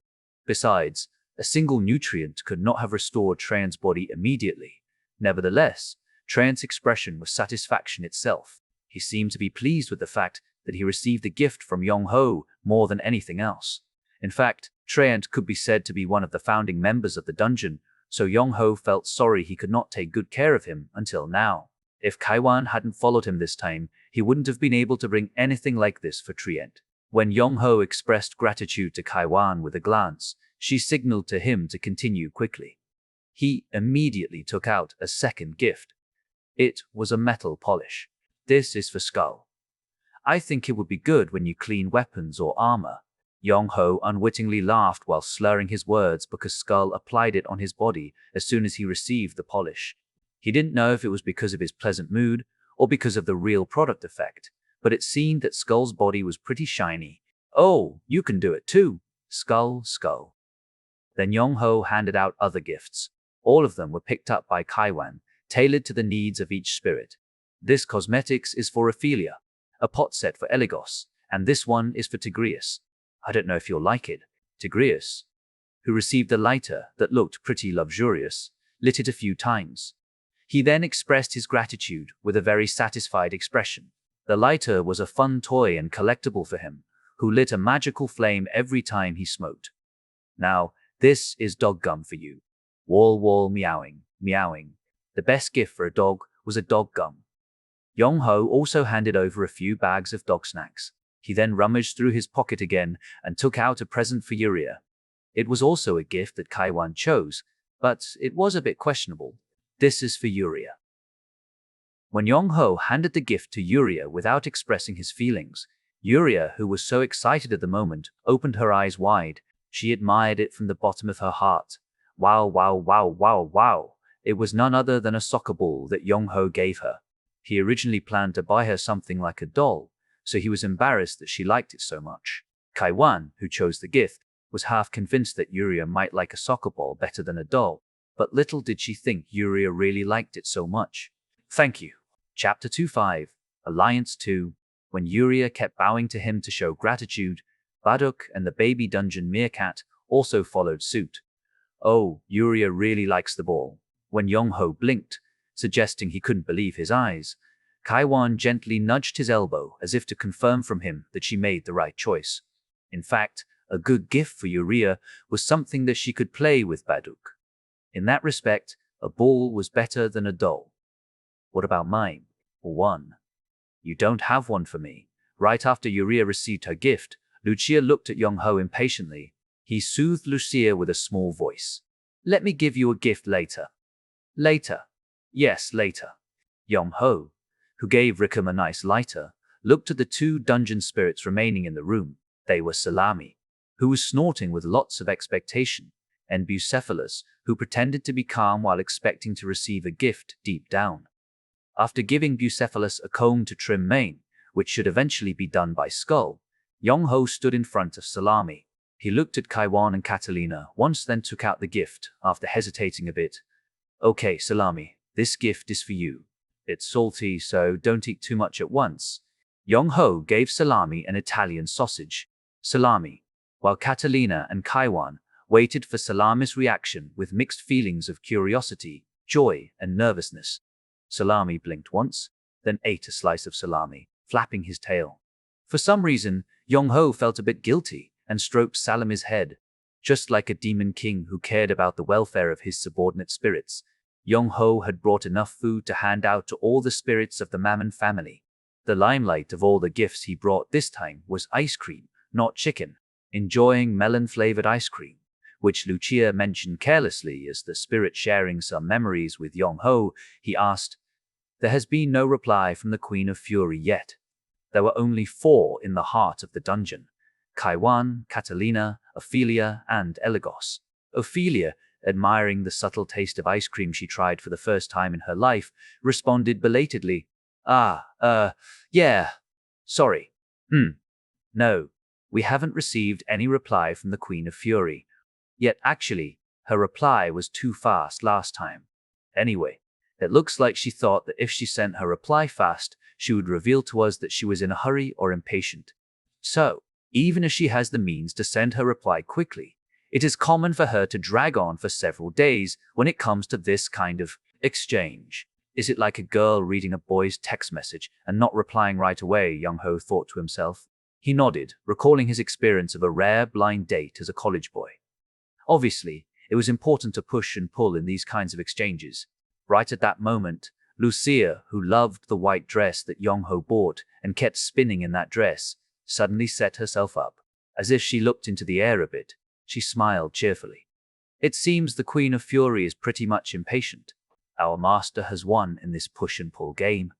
Besides, a single nutrient could not have restored Trent's body immediately. Nevertheless, Trent's expression was satisfaction itself. He seemed to be pleased with the fact that he received a gift from Yong-ho more than anything else. In fact, Trent could be said to be one of the founding members of the dungeon, so Yong-ho felt sorry he could not take good care of him until now. If Kaiwan hadn't followed him this time, he wouldn't have been able to bring anything like this for Trent. When Yong-ho expressed gratitude to Kaiwan with a glance, she signaled to him to continue quickly. He immediately took out a second gift. It was a metal polish. "This is for Skull. I think it would be good when you clean weapons or armor." Yong-ho unwittingly laughed while slurring his words because Skull applied it on his body as soon as he received the polish. He didn't know if it was because of his pleasant mood or because of the real product effect, but it seemed that Skull's body was pretty shiny. "Oh, you can do it too. Skull." Then Yong-ho handed out other gifts. All of them were picked up by Kaiwan, tailored to the needs of each spirit. "This cosmetics is for Ophelia, a pot set for Eligos, and this one is for Tigreus. I don't know if you'll like it." Tigreus, who received a lighter that looked pretty luxurious, lit it a few times. He then expressed his gratitude with a very satisfied expression. The lighter was a fun toy and collectible for him, who lit a magical flame every time he smoked. "Now, this is dog gum for you." Wall meowing. The best gift for a dog was a dog gum. Yong-ho also handed over a few bags of dog snacks. He then rummaged through his pocket again and took out a present for Yuria. It was also a gift that Kaiwan chose, but it was a bit questionable. "This is for Yuria." When Yong-ho handed the gift to Yuria without expressing his feelings, Yuria, who was so excited at the moment, opened her eyes wide. She admired it from the bottom of her heart. Wow. It was none other than a soccer ball that Yong-ho gave her. He originally planned to buy her something like a doll, so he was embarrassed that she liked it so much. Kaiwan, who chose the gift, was half convinced that Yuria might like a soccer ball better than a doll, but little did she think Yuria really liked it so much. "Thank you." Chapter 25, Alliance 2. When Yuria kept bowing to him to show gratitude, Baduk and the baby dungeon meerkat also followed suit. "Oh, Yuria really likes the ball." When Yong-ho blinked, suggesting he couldn't believe his eyes, Kaiwan gently nudged his elbow as if to confirm from him that she made the right choice. In fact, a good gift for Yuria was something that she could play with Baduk. In that respect, a ball was better than a doll. "What about mine? Or one?" "You don't have one for me." Right after Yuria received her gift, Lucia looked at Yong-ho impatiently. He soothed Lucia with a small voice. "Let me give you a gift later." "Later?" "Yes, later." Yong-ho, who gave Rickham a nice lighter, looked at the two dungeon spirits remaining in the room. They were Salami, who was snorting with lots of expectation, and Bucephalus, who pretended to be calm while expecting to receive a gift deep down. After giving Bucephalus a comb to trim mane, which should eventually be done by Skull, Yong-ho stood in front of Salami. He looked at Kaiwan and Catalina once, then took out the gift after hesitating a bit. "Okay, Salami, This gift is for you. It's salty, so don't eat too much at once. Yong-ho gave Salami an Italian sausage. Salami, while Catalina and Kaiwan waited for Salami's reaction with mixed feelings of curiosity, joy, and nervousness. Salami blinked once, then ate a slice of salami, flapping his tail. For some reason, Yong-ho felt a bit guilty and stroked Salami's head. Just like a demon king who cared about the welfare of his subordinate spirits, Yong-ho had brought enough food to hand out to all the spirits of the Mammon family. The limelight of all the gifts he brought this time was ice cream, not chicken. Enjoying melon-flavored ice cream, which Lucia mentioned carelessly as the spirit sharing some memories with Yong-ho, he asked. There has been no reply from the Queen of Fury yet. There were only 4 in the heart of the dungeon: Kaiwan, Catalina, Ophelia, and Eligos. Ophelia, admiring the subtle taste of ice cream she tried for the first time in her life, responded belatedly, yeah. Sorry. No, we haven't received any reply from the Queen of Fury. Yet actually, her reply was too fast last time. Anyway, it looks like she thought that if she sent her reply fast, she would reveal to us that she was in a hurry or impatient. So, even if she has the means to send her reply quickly, it is common for her to drag on for several days when it comes to this kind of exchange. Is it like a girl reading a boy's text message and not replying right away? Yong-ho thought to himself. He nodded, recalling his experience of a rare blind date as a college boy. Obviously, it was important to push and pull in these kinds of exchanges. Right at that moment, Lucia, who loved the white dress that Yong-ho bought and kept spinning in that dress, suddenly set herself up. As if she looked into the air a bit, she smiled cheerfully. It seems the Queen of Fury is pretty much impatient. Our master has won in this push and pull game.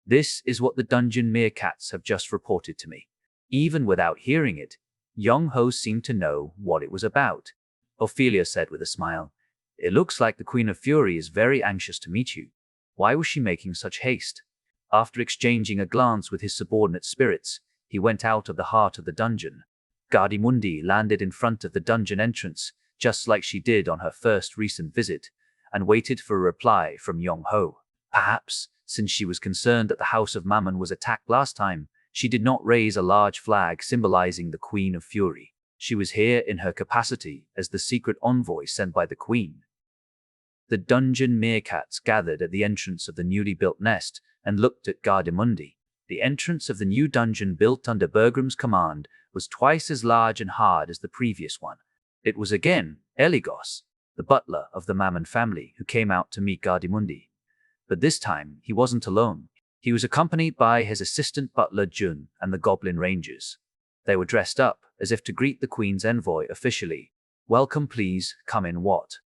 This is what the dungeon meerkats have just reported to me. Even without hearing it, Yong-ho seemed to know what it was about. Ophelia said with a smile, It looks like the Queen of Fury is very anxious to meet you. Why was she making such haste? After exchanging a glance with his subordinate spirits, he went out of the heart of the dungeon. Gardimundi landed in front of the dungeon entrance, just like she did on her first recent visit, and waited for a reply from Yong-ho. Perhaps, since she was concerned that the House of Mammon was attacked last time, she did not raise a large flag symbolizing the Queen of Fury. She was here in her capacity as the secret envoy sent by the Queen. The dungeon meerkats gathered at the entrance of the newly built nest and looked at Gardimundi. The entrance of the new dungeon built under Bergram's command was twice as large and hard as the previous one. It was again Eligos, the butler of the Mammon family, who came out to meet Gardimundi. But this time, he wasn't alone. He was accompanied by his assistant butler Jun and the Goblin Rangers. They were dressed up as if to greet the Queen's envoy officially. Welcome, please, come in. What?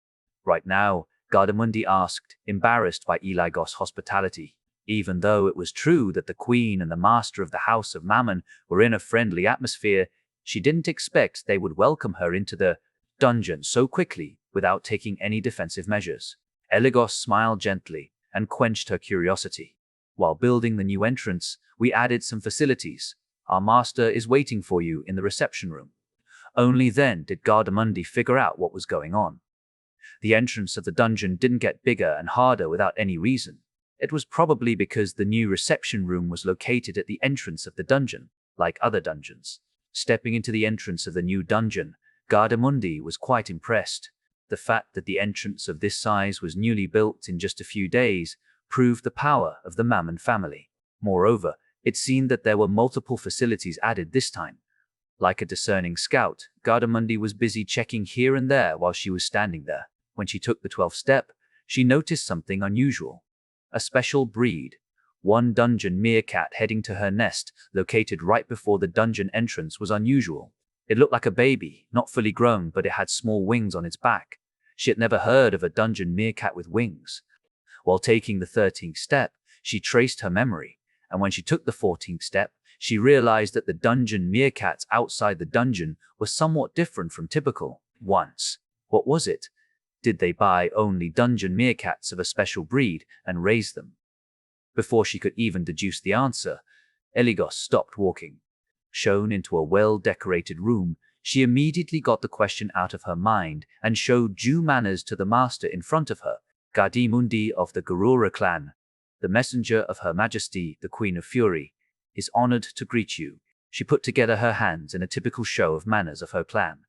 Right now, Gardimundi asked, embarrassed by Eligos' hospitality. Even though it was true that the Queen and the Master of the House of Mammon were in a friendly atmosphere, she didn't expect they would welcome her into the dungeon so quickly without taking any defensive measures. Eligos smiled gently and quenched her curiosity. While building the new entrance, we added some facilities. Our master is waiting for you in the reception room. Only then did Gardimundi figure out what was going on. The entrance of the dungeon didn't get bigger and harder without any reason. It was probably because the new reception room was located at the entrance of the dungeon, like other dungeons. Stepping into the entrance of the new dungeon, Gardimundi was quite impressed. The fact that the entrance of this size was newly built in just a few days proved the power of the Mammon family. Moreover, it seemed that there were multiple facilities added this time. Like a discerning scout, Gardimundi was busy checking here and there while she was standing there. When she took the 12th step, she noticed something unusual. A special breed. One dungeon meerkat heading to her nest, located right before the dungeon entrance, was unusual. It looked like a baby, not fully grown, but it had small wings on its back. She had never heard of a dungeon meerkat with wings. While taking the 13th step, she traced her memory, and when she took the 14th step, she realized that the dungeon meerkats outside the dungeon were somewhat different from typical ones. What was it? Did they buy only dungeon meerkats of a special breed and raise them? Before she could even deduce the answer, Eligos stopped walking. Shown into a well-decorated room, she immediately got the question out of her mind and showed due manners to the master in front of her. Gardimundi of the Garura clan, the messenger of Her Majesty, the Queen of Fury, is honored to greet you. She put together her hands in a typical show of manners of her clan.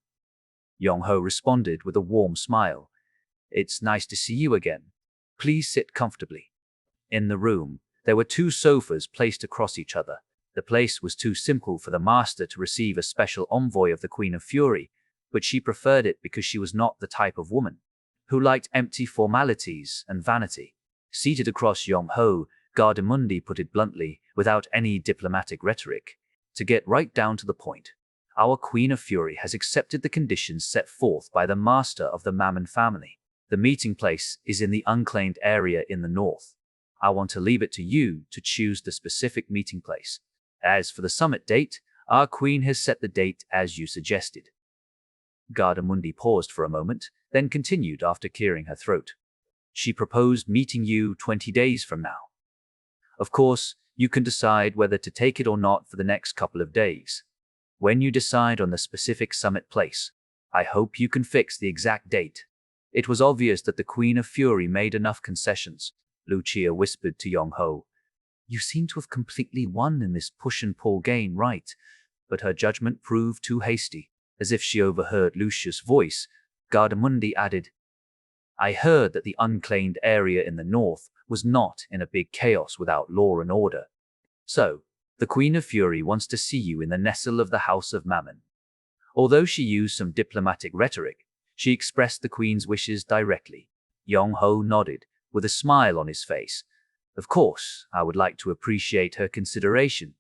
Yong-ho responded with a warm smile. It's nice to see you again. Please sit comfortably. In the room, there were 2 sofas placed across each other. The place was too simple for the master to receive a special envoy of the Queen of Fury, but she preferred it because she was not the type of woman who liked empty formalities and vanity. Seated across Yong-ho, Gardamundi put it bluntly, without any diplomatic rhetoric. To get right down to the point, our Queen of Fury has accepted the conditions set forth by the master of the Mammon family. The meeting place is in the unclaimed area in the north. I want to leave it to you to choose the specific meeting place. As for the summit date, our queen has set the date as you suggested. Gardamundi paused for a moment, then continued after clearing her throat. She proposed meeting you 20 days from now. Of course, you can decide whether to take it or not for the next couple of days. When you decide on the specific summit place, I hope you can fix the exact date. It was obvious that the Queen of Fury made enough concessions. Lucia whispered to Yong-ho. You seem to have completely won in this push-and-pull game, right? But her judgment proved too hasty. As if she overheard Lucia's voice, Gardamundi added, I heard that the unclaimed area in the north was not in a big chaos without law and order. So, the Queen of Fury wants to see you in the nestle of the House of Mammon. Although she used some diplomatic rhetoric, she expressed the Queen's wishes directly. Yong-ho nodded, with a smile on his face. Of course, I would like to appreciate her consideration.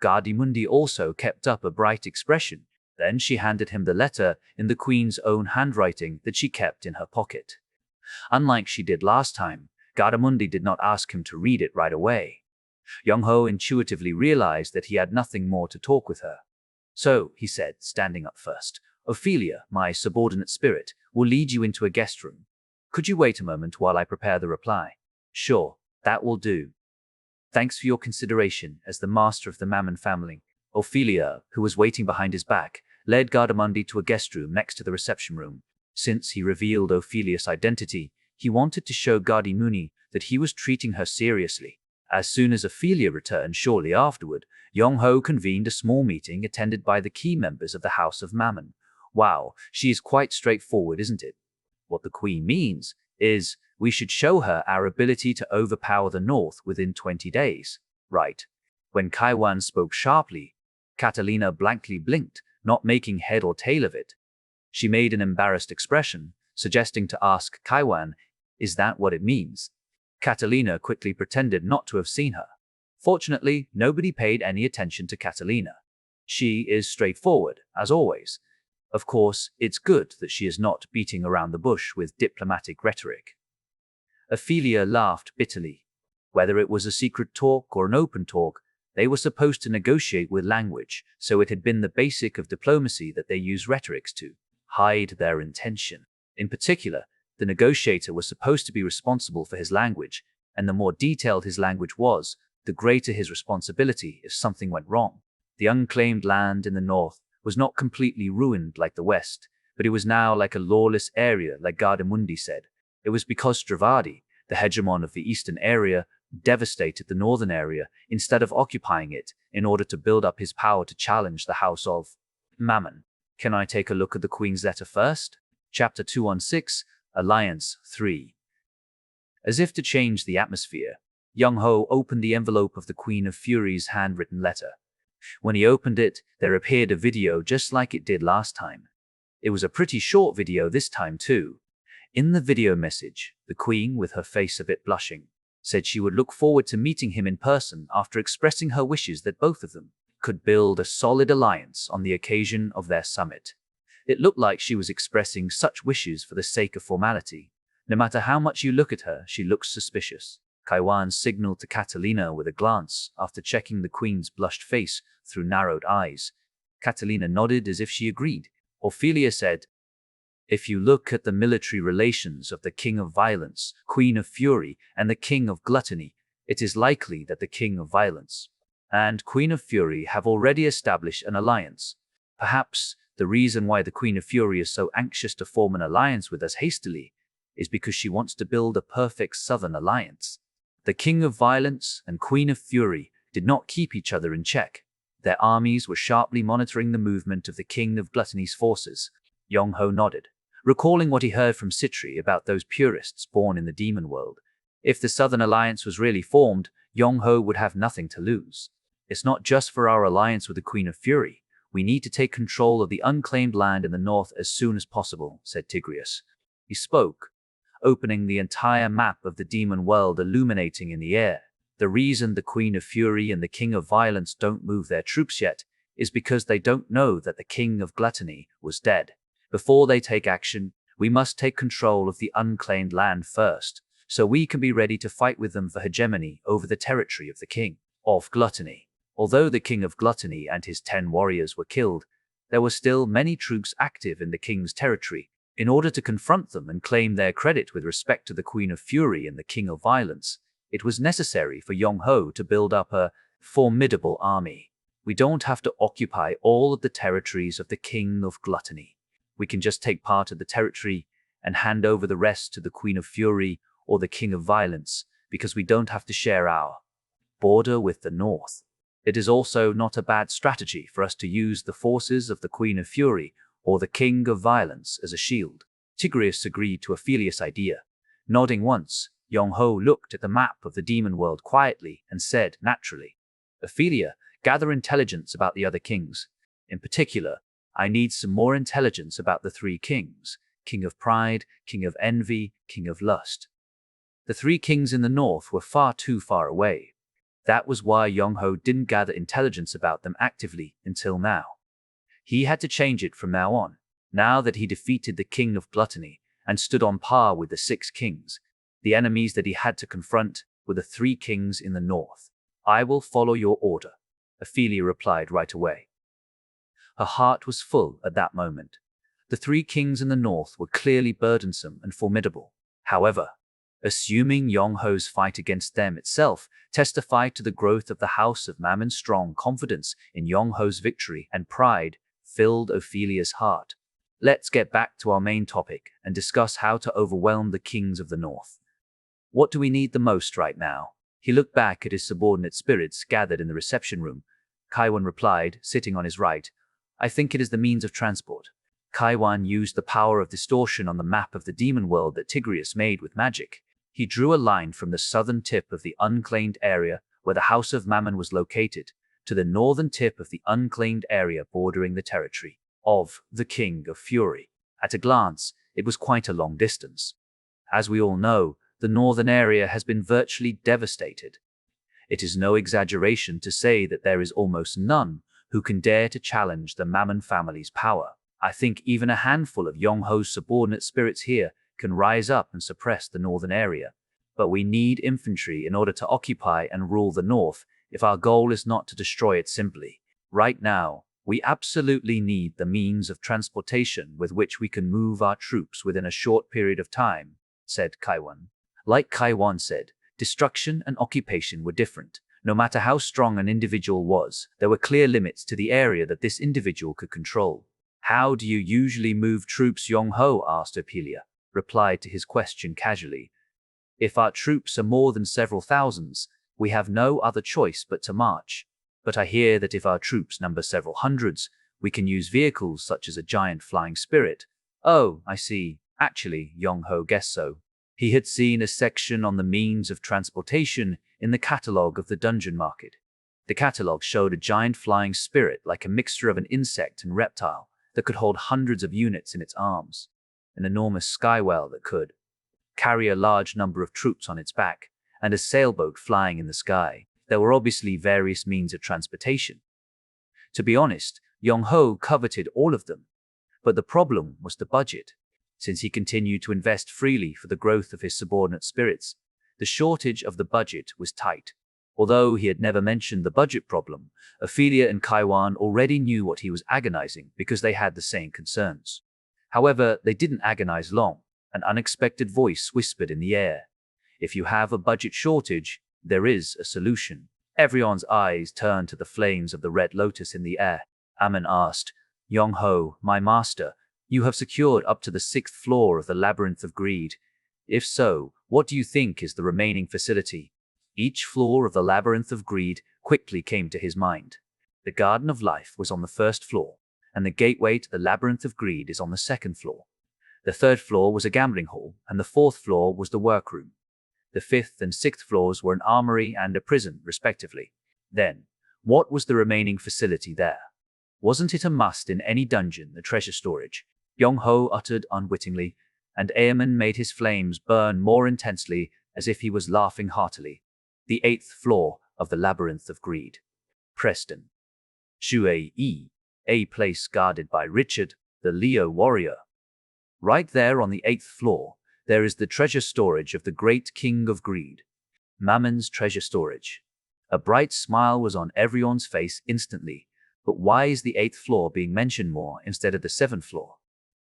Gardamundi also kept up a bright expression. Then she handed him the letter in the Queen's own handwriting that she kept in her pocket. Unlike she did last time, Gardamundi did not ask him to read it right away. Yong-ho intuitively realized that he had nothing more to talk with her. So, he said, standing up first, Ophelia, my subordinate spirit, will lead you into a guest room. Could you wait a moment while I prepare the reply? Sure, that will do. Thanks for your consideration as the master of the Mammon family. Ophelia, who was waiting behind his back, led Gardamundi to a guest room next to the reception room. Since he revealed Ophelia's identity, he wanted to show Gardamundi that he was treating her seriously. As soon as Ophelia returned shortly afterward, Yong-ho convened a small meeting attended by the key members of the House of Mammon. Wow, she is quite straightforward, isn't it? What the Queen means is, we should show her our ability to overpower the North within 20 days. Right. When Kaiwan spoke sharply, Catalina blankly blinked, not making head or tail of it. She made an embarrassed expression, suggesting to ask Kaiwan, is that what it means? Catalina quickly pretended not to have seen her. Fortunately, nobody paid any attention to Catalina. She is straightforward, as always. Of course, it's good that she is not beating around the bush with diplomatic rhetoric. Ophelia laughed bitterly. Whether it was a secret talk or an open talk, they were supposed to negotiate with language, so it had been the basic of diplomacy that they use rhetorics to hide their intention. In particular, the negotiator was supposed to be responsible for his language, and the more detailed his language was, the greater his responsibility if something went wrong. The unclaimed land in the north was not completely ruined like the west, but it was now like a lawless area, like Gardamundi said. It was because Stravadi, the hegemon of the eastern area, devastated the northern area instead of occupying it in order to build up his power to challenge the House of Mammon. Can I take a look at the Queen's letter first? Chapter 216, Alliance 3. As if to change the atmosphere, Yong-ho opened the envelope of the Queen of Fury's handwritten letter. When he opened it, there appeared a video just like it did last time. It was a pretty short video this time too. In the video message, the Queen, with her face a bit blushing, said she would look forward to meeting him in person after expressing her wishes that both of them could build a solid alliance on the occasion of their summit. It looked like she was expressing such wishes for the sake of formality. No matter how much you look at her, she looks suspicious. Kaiwan signaled to Catalina with a glance after checking the Queen's blushed face through narrowed eyes. Catalina nodded as if she agreed. Ophelia said, if you look at the military relations of the King of Violence, Queen of Fury, and the King of Gluttony, it is likely that the King of Violence and Queen of Fury have already established an alliance. Perhaps the reason why the Queen of Fury is so anxious to form an alliance with us hastily is because she wants to build a perfect southern alliance. The King of Violence and Queen of Fury did not keep each other in check. Their armies were sharply monitoring the movement of the King of Gluttony's forces. Yong-ho nodded, recalling what he heard from Citri about those purists born in the demon world. If the Southern Alliance was really formed, Yong-ho would have nothing to lose. It's not just for our alliance with the Queen of Fury. We need to take control of the unclaimed land in the north as soon as possible, said Tigrius. He spoke, opening the entire map of the demon world illuminating in the air. The reason the Queen of Fury and the King of Violence don't move their troops yet is because they don't know that the King of Gluttony was dead. Before they take action, we must take control of the unclaimed land first, so we can be ready to fight with them for hegemony over the territory of the King of Gluttony. Although the King of Gluttony and his 10 warriors were killed, there were still many troops active in the King's territory. In order to confront them and claim their credit with respect to the Queen of Fury and the King of Violence, it was necessary for Yong-ho to build up a formidable army. We don't have to occupy all of the territories of the King of Gluttony. We can just take part of the territory and hand over the rest to the Queen of Fury or the King of Violence, because we don't have to share our border with the North. It is also not a bad strategy for us to use the forces of the Queen of Fury or the King of Violence as a shield. Tigrius agreed to Ophelius' idea. Nodding once, Yong-ho looked at the map of the demon world quietly and said naturally, Ophelia, gather intelligence about the other kings. In particular, I need some more intelligence about the 3 kings, King of Pride, King of Envy, King of Lust. The 3 kings in the north were far too far away. That was why Yong-ho didn't gather intelligence about them actively until now. He had to change it from now on, now that he defeated the King of Gluttony and stood on par with the 6 kings. The enemies that he had to confront were the 3 kings in the north. I will follow your order, Ophelia replied right away. Her heart was full at that moment. The 3 kings in the north were clearly burdensome and formidable. However, assuming Yong-ho's fight against them itself testified to the growth of the House of Mammon's strong confidence in Yong-ho's victory and pride filled Ophelia's heart. Let's get back to our main topic and discuss how to overwhelm the kings of the north. What do we need the most right now? He looked back at his subordinate spirits gathered in the reception room. Kaiwan replied, sitting on his right, I think it is the means of transport. Kaiwan used the power of distortion on the map of the demon world that Tigrius made with magic. He drew a line from the southern tip of the unclaimed area where the House of Mammon was located to the northern tip of the unclaimed area bordering the territory of the King of Fury. At a glance, it was quite a long distance. As we all know, the northern area has been virtually devastated. It is no exaggeration to say that there is almost none who can dare to challenge the Mammon family's power. I think even a handful of Yong-ho's subordinate spirits here can rise up and suppress the northern area. But we need infantry in order to occupy and rule the north if our goal is not to destroy it simply. Right now, we absolutely need the means of transportation with which we can move our troops within a short period of time, said Kaiwan. Like Kaiwan said, destruction and occupation were different. No matter how strong an individual was, there were clear limits to the area that this individual could control. How do you usually move troops? Yong-ho asked. Ophelia replied to his question casually. If our troops are more than several thousands, we have no other choice but to march. But I hear that if our troops number several hundreds, we can use vehicles such as a giant flying spirit. Oh, I see. Actually, Yong-ho guessed so. He had seen a section on the means of transportation in the catalogue of the dungeon market. The catalogue showed a giant flying spirit like a mixture of an insect and reptile that could hold hundreds of units in its arms, an enormous sky whale that could carry a large number of troops on its back, and a sailboat flying in the sky. There were obviously various means of transportation. To be honest, Yong-ho coveted all of them, but the problem was the budget. Since he continued to invest freely for the growth of his subordinate spirits, the shortage of the budget was tight. Although he had never mentioned the budget problem, Ophelia and Kaiwan already knew what he was agonizing because they had the same concerns. However, they didn't agonize long. An unexpected voice whispered in the air. If you have a budget shortage, there is a solution. Everyone's eyes turned to the flames of the red lotus in the air. Ammon asked, Yong-ho, my master, you have secured up to the 6th floor of the Labyrinth of Greed. If so, what do you think is the remaining facility? Each floor of the Labyrinth of Greed quickly came to his mind. The Garden of Life was on the first floor, and the gateway to the Labyrinth of Greed is on the second floor. The third floor was a gambling hall, and the fourth floor was the workroom. The fifth and sixth floors were an armory and a prison, respectively. Then, what was the remaining facility there? Wasn't it a must in any dungeon, the treasure storage? Yong-ho uttered unwittingly, and Aemon made his flames burn more intensely as if he was laughing heartily. The eighth floor of the Labyrinth of Greed. Preston. Chwiryong, a place guarded by Richard, the Leo warrior. Right there on the eighth floor, there is the treasure storage of the great king of greed. Mammon's treasure storage. A bright smile was on everyone's face instantly, but why is the eighth floor being mentioned more instead of the seventh floor?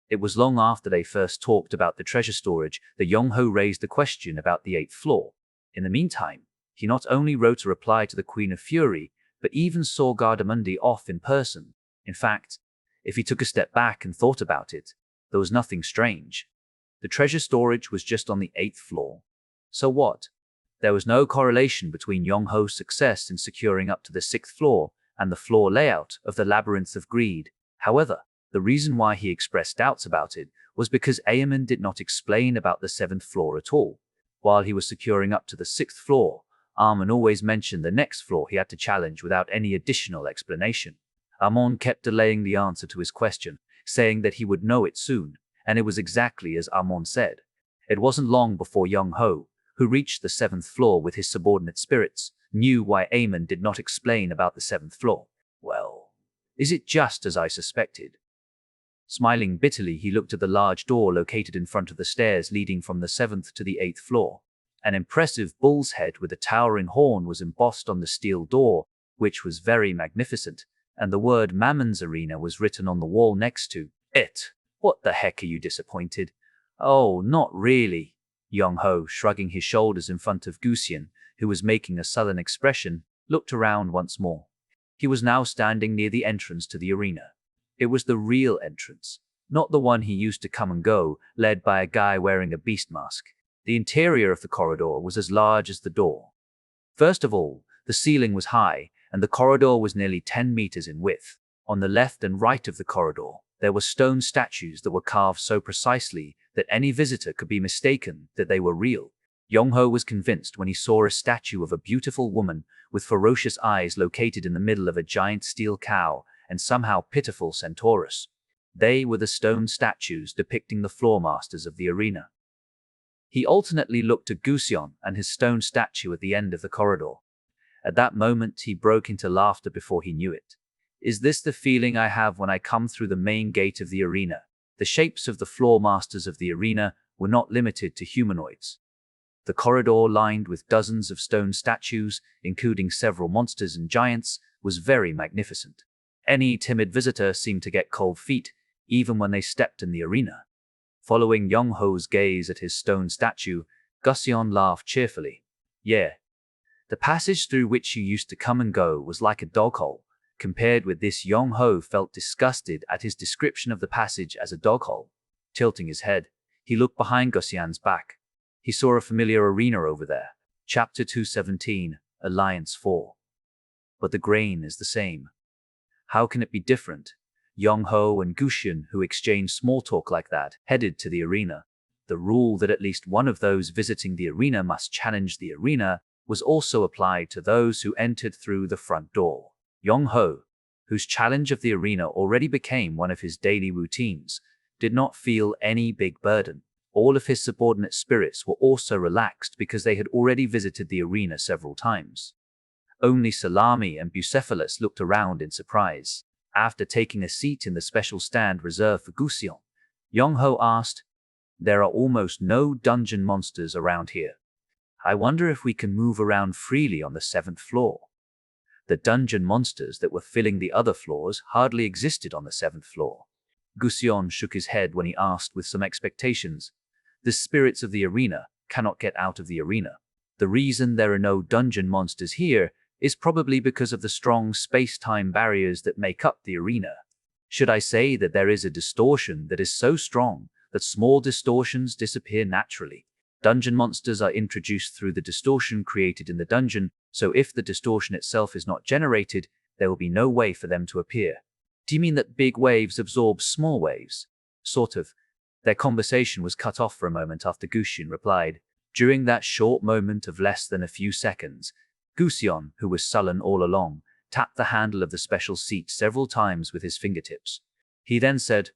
It was long after they first talked about the treasure storage that Yong-ho raised the question about the eighth floor. In the meantime, he not only wrote a reply to the Queen of Fury, but even saw Gardamundi off in person. In fact, if he took a step back and thought about it, there was nothing strange. The treasure storage was just on the eighth floor. So what? There was no correlation between Yong-ho's success in securing up to the sixth floor and the floor layout of the Labyrinth of Greed. However, the reason why he expressed doubts about it was because Aemon did not explain about the seventh floor at all. While he was securing up to the sixth floor, Aemon always mentioned the next floor he had to challenge without any additional explanation. Aemon kept delaying the answer to his question, saying that he would know it soon, and it was exactly as Aemon said. It wasn't long before Yong-ho, who reached the seventh floor with his subordinate spirits, knew why Aemon did not explain about the seventh floor. Well, is it just as I suspected? Smiling bitterly, he looked at the large door located in front of the stairs leading from the seventh to the eighth floor. An impressive bull's head with a towering horn was embossed on the steel door, which was very magnificent, and the word Mammon's Arena was written on the wall next to it. What the heck, are you disappointed? Oh, not really. Yong-ho, shrugging his shoulders in front of Gusion, who was making a sullen expression, looked around once more. He was now standing near the entrance to the arena. It was the real entrance, not the one he used to come and go, led by a guy wearing a beast mask. The interior of the corridor was as large as the door. First of all, the ceiling was high, and the corridor was nearly 10 meters in width. On the left and right of the corridor, there were stone statues that were carved so precisely that any visitor could be mistaken that they were real. Yong-ho was convinced when he saw a statue of a beautiful woman with ferocious eyes located in the middle of a giant steel cow and somehow pitiful centaurus. They were the stone statues depicting the floor masters of the arena. He alternately looked at Gusion and his stone statue at the end of the corridor. At that moment, he broke into laughter before he knew it. Is this the feeling I have when I come through the main gate of the arena? The shapes of the floor masters of the arena were not limited to humanoids. The corridor, lined with dozens of stone statues, including several monsters and giants, was very magnificent. Any timid visitor seemed to get cold feet, even when they stepped in the arena. Following Yong-ho's gaze at his stone statue, Gusion laughed cheerfully. Yeah. The passage through which you used to come and go was like a dog hole. Compared with this, Yong-ho felt disgusted at his description of the passage as a dog hole. Tilting his head, he looked behind Gusion's back. He saw a familiar arena over there. Chapter 217, Alliance 4. But the grain is the same. How can it be different? Yong-ho and Gusion, who exchanged small talk like that, headed to the arena. The rule that at least one of those visiting the arena must challenge the arena was also applied to those who entered through the front door. Yong-ho, whose challenge of the arena already became one of his daily routines, did not feel any big burden. All of his subordinate spirits were also relaxed because they had already visited the arena several times. Only Salami and Bucephalus looked around in surprise. After taking a seat in the special stand reserved for Gusion, Yong-ho asked, "There are almost no dungeon monsters around here. I wonder if we can move around freely on the seventh floor." The dungeon monsters that were filling the other floors hardly existed on the seventh floor. Gusion shook his head when he asked with some expectations, "The spirits of the arena cannot get out of the arena. The reason there are no dungeon monsters here is probably because of the strong space-time barriers that make up the arena. Should I say that there is a distortion that is so strong that small distortions disappear naturally?" Dungeon monsters are introduced through the distortion created in the dungeon, so if the distortion itself is not generated, there will be no way for them to appear. Do you mean that big waves absorb small waves? Sort of. Their conversation was cut off for a moment after Guxian replied. During that short moment of less than a few seconds, Guxian, who was sullen all along, tapped the handle of the special seat several times with his fingertips. He then said,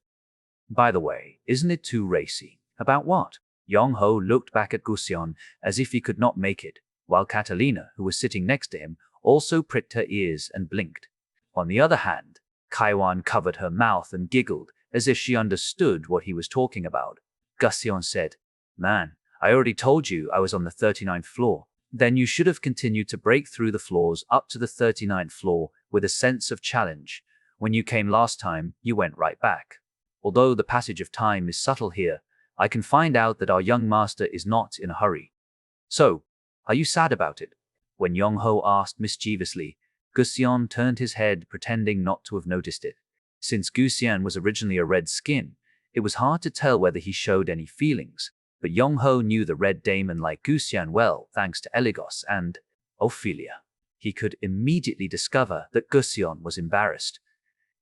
"By the way, isn't it too racy?" "About what?" Yong-ho looked back at Guxian as if he could not make it, while Catalina, who was sitting next to him, also pricked her ears and blinked. On the other hand, Kaiwan covered her mouth and giggled as if she understood what he was talking about. Guxian said, "Man, I already told you I was on the 39th floor. Then you should have continued to break through the floors up to the 39th floor with a sense of challenge. When you came last time, you went right back. Although the passage of time is subtle here, I can find out that our young master is not in a hurry. So, are you sad about it?" When Yong-ho asked mischievously, Guxian turned his head, pretending not to have noticed it. Since Guxian was originally a red skin, it was hard to tell whether he showed any feelings, but Yong-ho knew the red daemon like Guxian well thanks to Eligos and Ophelia. He could immediately discover that Guxian was embarrassed.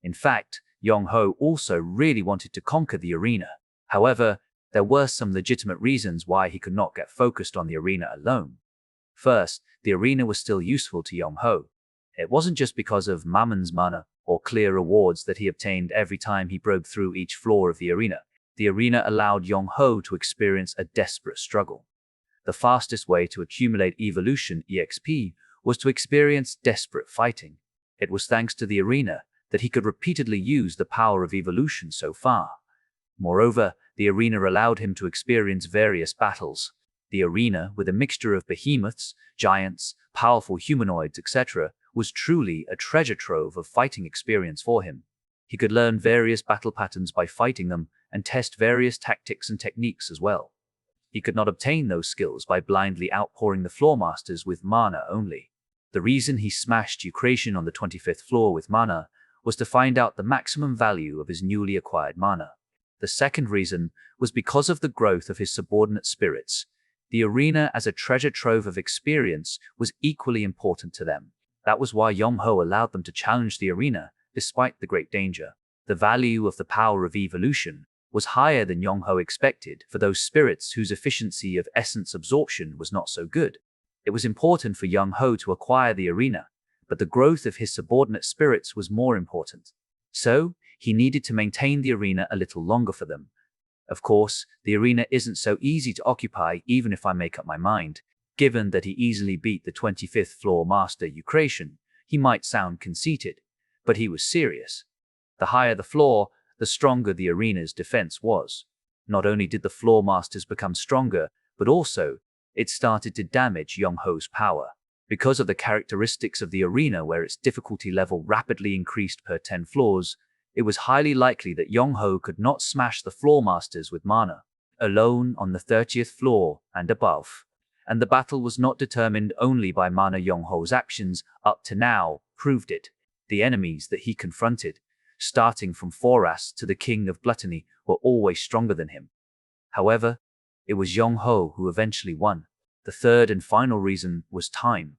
In fact, Yong-ho also really wanted to conquer the arena. However, there were some legitimate reasons why he could not get focused on the arena alone. First, the arena was still useful to Yong-ho. It wasn't just because of Mammon's mana or clear rewards that he obtained every time he broke through each floor of the arena. The arena allowed Yong-ho to experience a desperate struggle. The fastest way to accumulate evolution EXP was to experience desperate fighting. It was thanks to the arena that he could repeatedly use the power of evolution so far. Moreover, the arena allowed him to experience various battles. The arena, with a mixture of behemoths, giants, powerful humanoids, etc., was truly a treasure trove of fighting experience for him. He could learn various battle patterns by fighting them and test various tactics and techniques as well. He could not obtain those skills by blindly outpouring the floor masters with mana only. The reason he smashed Eucration on the 25th floor with mana was to find out the maximum value of his newly acquired mana. The second reason was because of the growth of his subordinate spirits. The arena as a treasure trove of experience was equally important to them. That was why Yong-ho allowed them to challenge the arena, despite the great danger. The value of the power of evolution was higher than Yong-ho expected for those spirits whose efficiency of essence absorption was not so good. It was important for Yong-ho to acquire the arena, but the growth of his subordinate spirits was more important. So, he needed to maintain the arena a little longer for them. Of course, the arena isn't so easy to occupy even if I make up my mind. Given that he easily beat the 25th floor master Eucration, he might sound conceited, but he was serious. The higher the floor, the stronger the arena's defense was. Not only did the floor masters become stronger, but also, it started to damage Yong-ho's power. Because of the characteristics of the arena where its difficulty level rapidly increased per 10 floors, it was highly likely that Yong-ho could not smash the floor masters with mana alone on the 30th floor and above. And the battle was not determined only by mana. Yong-ho's actions up to now proved it. The enemies that he confronted, starting from Foras to the King of Gluttony, were always stronger than him. However, it was Yong-ho who eventually won. The third and final reason was time.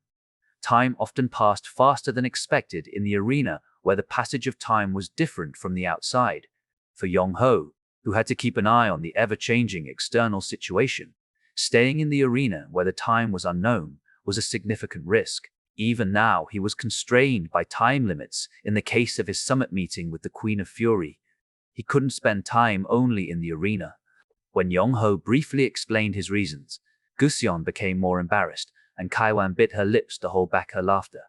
Time often passed faster than expected in the arena where the passage of time was different from the outside. For Yong-ho, who had to keep an eye on the ever-changing external situation, staying in the arena where the time was unknown was a significant risk. Even now, he was constrained by time limits in the case of his summit meeting with the Queen of Fury. He couldn't spend time only in the arena. When Yong-ho briefly explained his reasons, Guxian became more embarrassed, and Kaiwan bit her lips to hold back her laughter.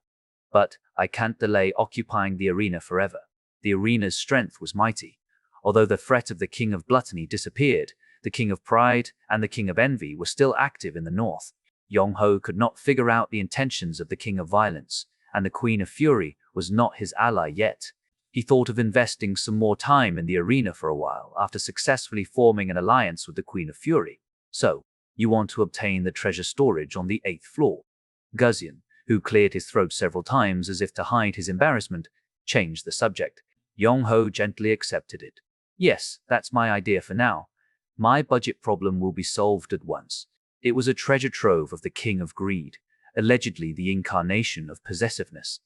But I can't delay occupying the arena forever. The arena's strength was mighty. Although the threat of the King of Gluttony disappeared, the King of Pride and the King of Envy were still active in the north. Yong-ho could not figure out the intentions of the King of Violence, and the Queen of Fury was not his ally yet. He thought of investing some more time in the arena for a while after successfully forming an alliance with the Queen of Fury. So, you want to obtain the treasure storage on the 8th floor? Guxian, who cleared his throat several times as if to hide his embarrassment, changed the subject. Yong-ho gently accepted it. Yes, that's my idea for now. My budget problem will be solved at once. It was a treasure trove of the king of greed, allegedly the incarnation of possessiveness.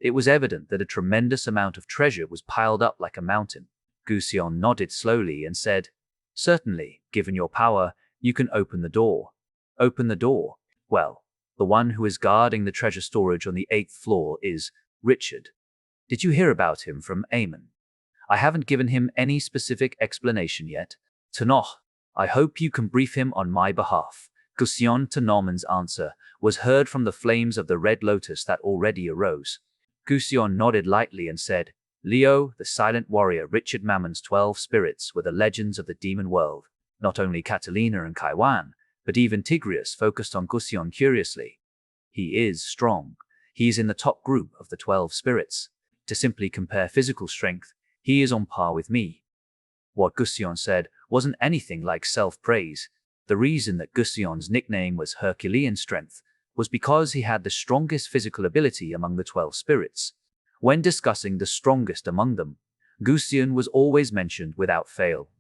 It was evident that a tremendous amount of treasure was piled up like a mountain. Gusion nodded slowly and said, "Certainly, given your power, you can open the door." "Open the door?" "Well, the one who is guarding the treasure storage on the 8th floor is Richard. Did you hear about him from Amon?" "I haven't given him any specific explanation yet." "Tanoch, I hope you can brief him on my behalf." Gusion Tanorman's answer was heard from the flames of the Red Lotus that already arose. Gusion nodded lightly and said, "Leo, the silent warrior, Richard Mammon's 12 spirits were the legends of the demon world. Not only Catalina and Kaiwan, but even Tigrius focused on Gusion curiously. He is strong. He's in the top group of the 12 spirits. To simply compare physical strength, he is on par with me." What Gusion said wasn't anything like self-praise. The reason that Gusion's nickname was Herculean Strength was because he had the strongest physical ability among the 12 spirits. When discussing the strongest among them, Gusion was always mentioned without fail.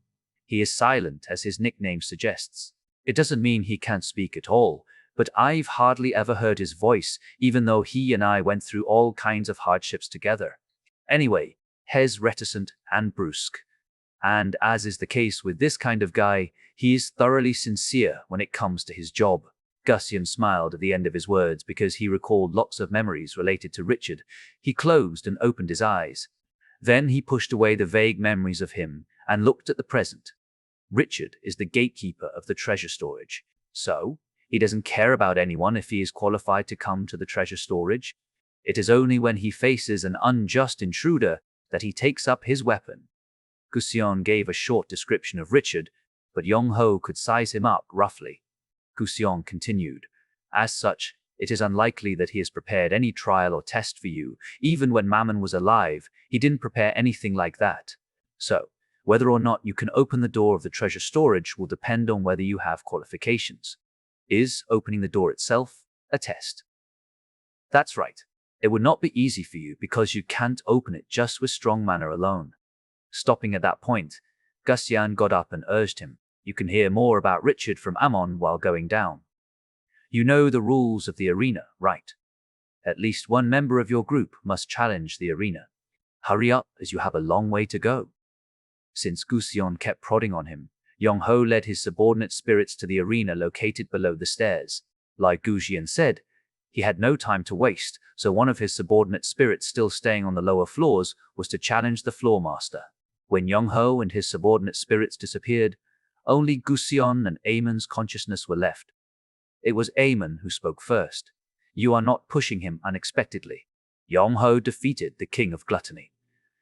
He is silent, as his nickname suggests. It doesn't mean he can't speak at all, but I've hardly ever heard his voice, even though he and I went through all kinds of hardships together. Anyway, he's reticent and brusque. And as is the case with this kind of guy, he is thoroughly sincere when it comes to his job. Gusion smiled at the end of his words because he recalled lots of memories related to Richard. He closed and opened his eyes. Then he pushed away the vague memories of him and looked at the present. Richard is the gatekeeper of the treasure storage. So, he doesn't care about anyone if he is qualified to come to the treasure storage. It is only when he faces an unjust intruder that he takes up his weapon. Gusion gave a short description of Richard, but Yong-ho could size him up roughly. Gusion continued, "As such, it is unlikely that he has prepared any trial or test for you. Even when Mammon was alive, he didn't prepare anything like that. So, whether or not you can open the door of the treasure storage will depend on whether you have qualifications. Is opening the door itself a test?" "That's right. It would not be easy for you because you can't open it just with strong mana alone." Stopping at that point, Gusion got up and urged him, "You can hear more about Richard from Amon while going down. You know the rules of the arena, right? At least one member of your group must challenge the arena. Hurry up, as you have a long way to go." Since Gusion kept prodding on him, Yong-ho led his subordinate spirits to the arena located below the stairs. Like Gusion said, he had no time to waste, so one of his subordinate spirits still staying on the lower floors was to challenge the floor master. When Yong-ho and his subordinate spirits disappeared, only Gusion and Amon's consciousness were left. It was Amon who spoke first. "You are not pushing him unexpectedly. Yong-ho defeated the king of gluttony.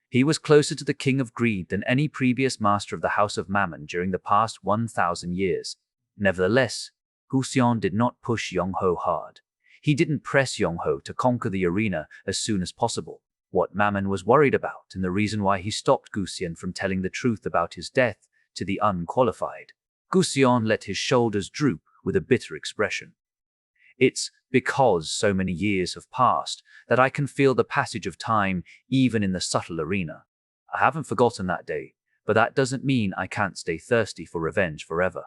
He was closer to the king of greed than any previous master of the House of Mammon during the past 1,000 years. Nevertheless, Gusion did not push Yong-ho hard. He didn't press Yong-ho to conquer the arena as soon as possible. What Mammon was worried about and the reason why he stopped Gusion from telling the truth about his death to the unqualified. Gusion let his shoulders droop with a bitter expression. "It's because so many years have passed that I can feel the passage of time even in the subtle arena. I haven't forgotten that day, but that doesn't mean I can't stay thirsty for revenge forever."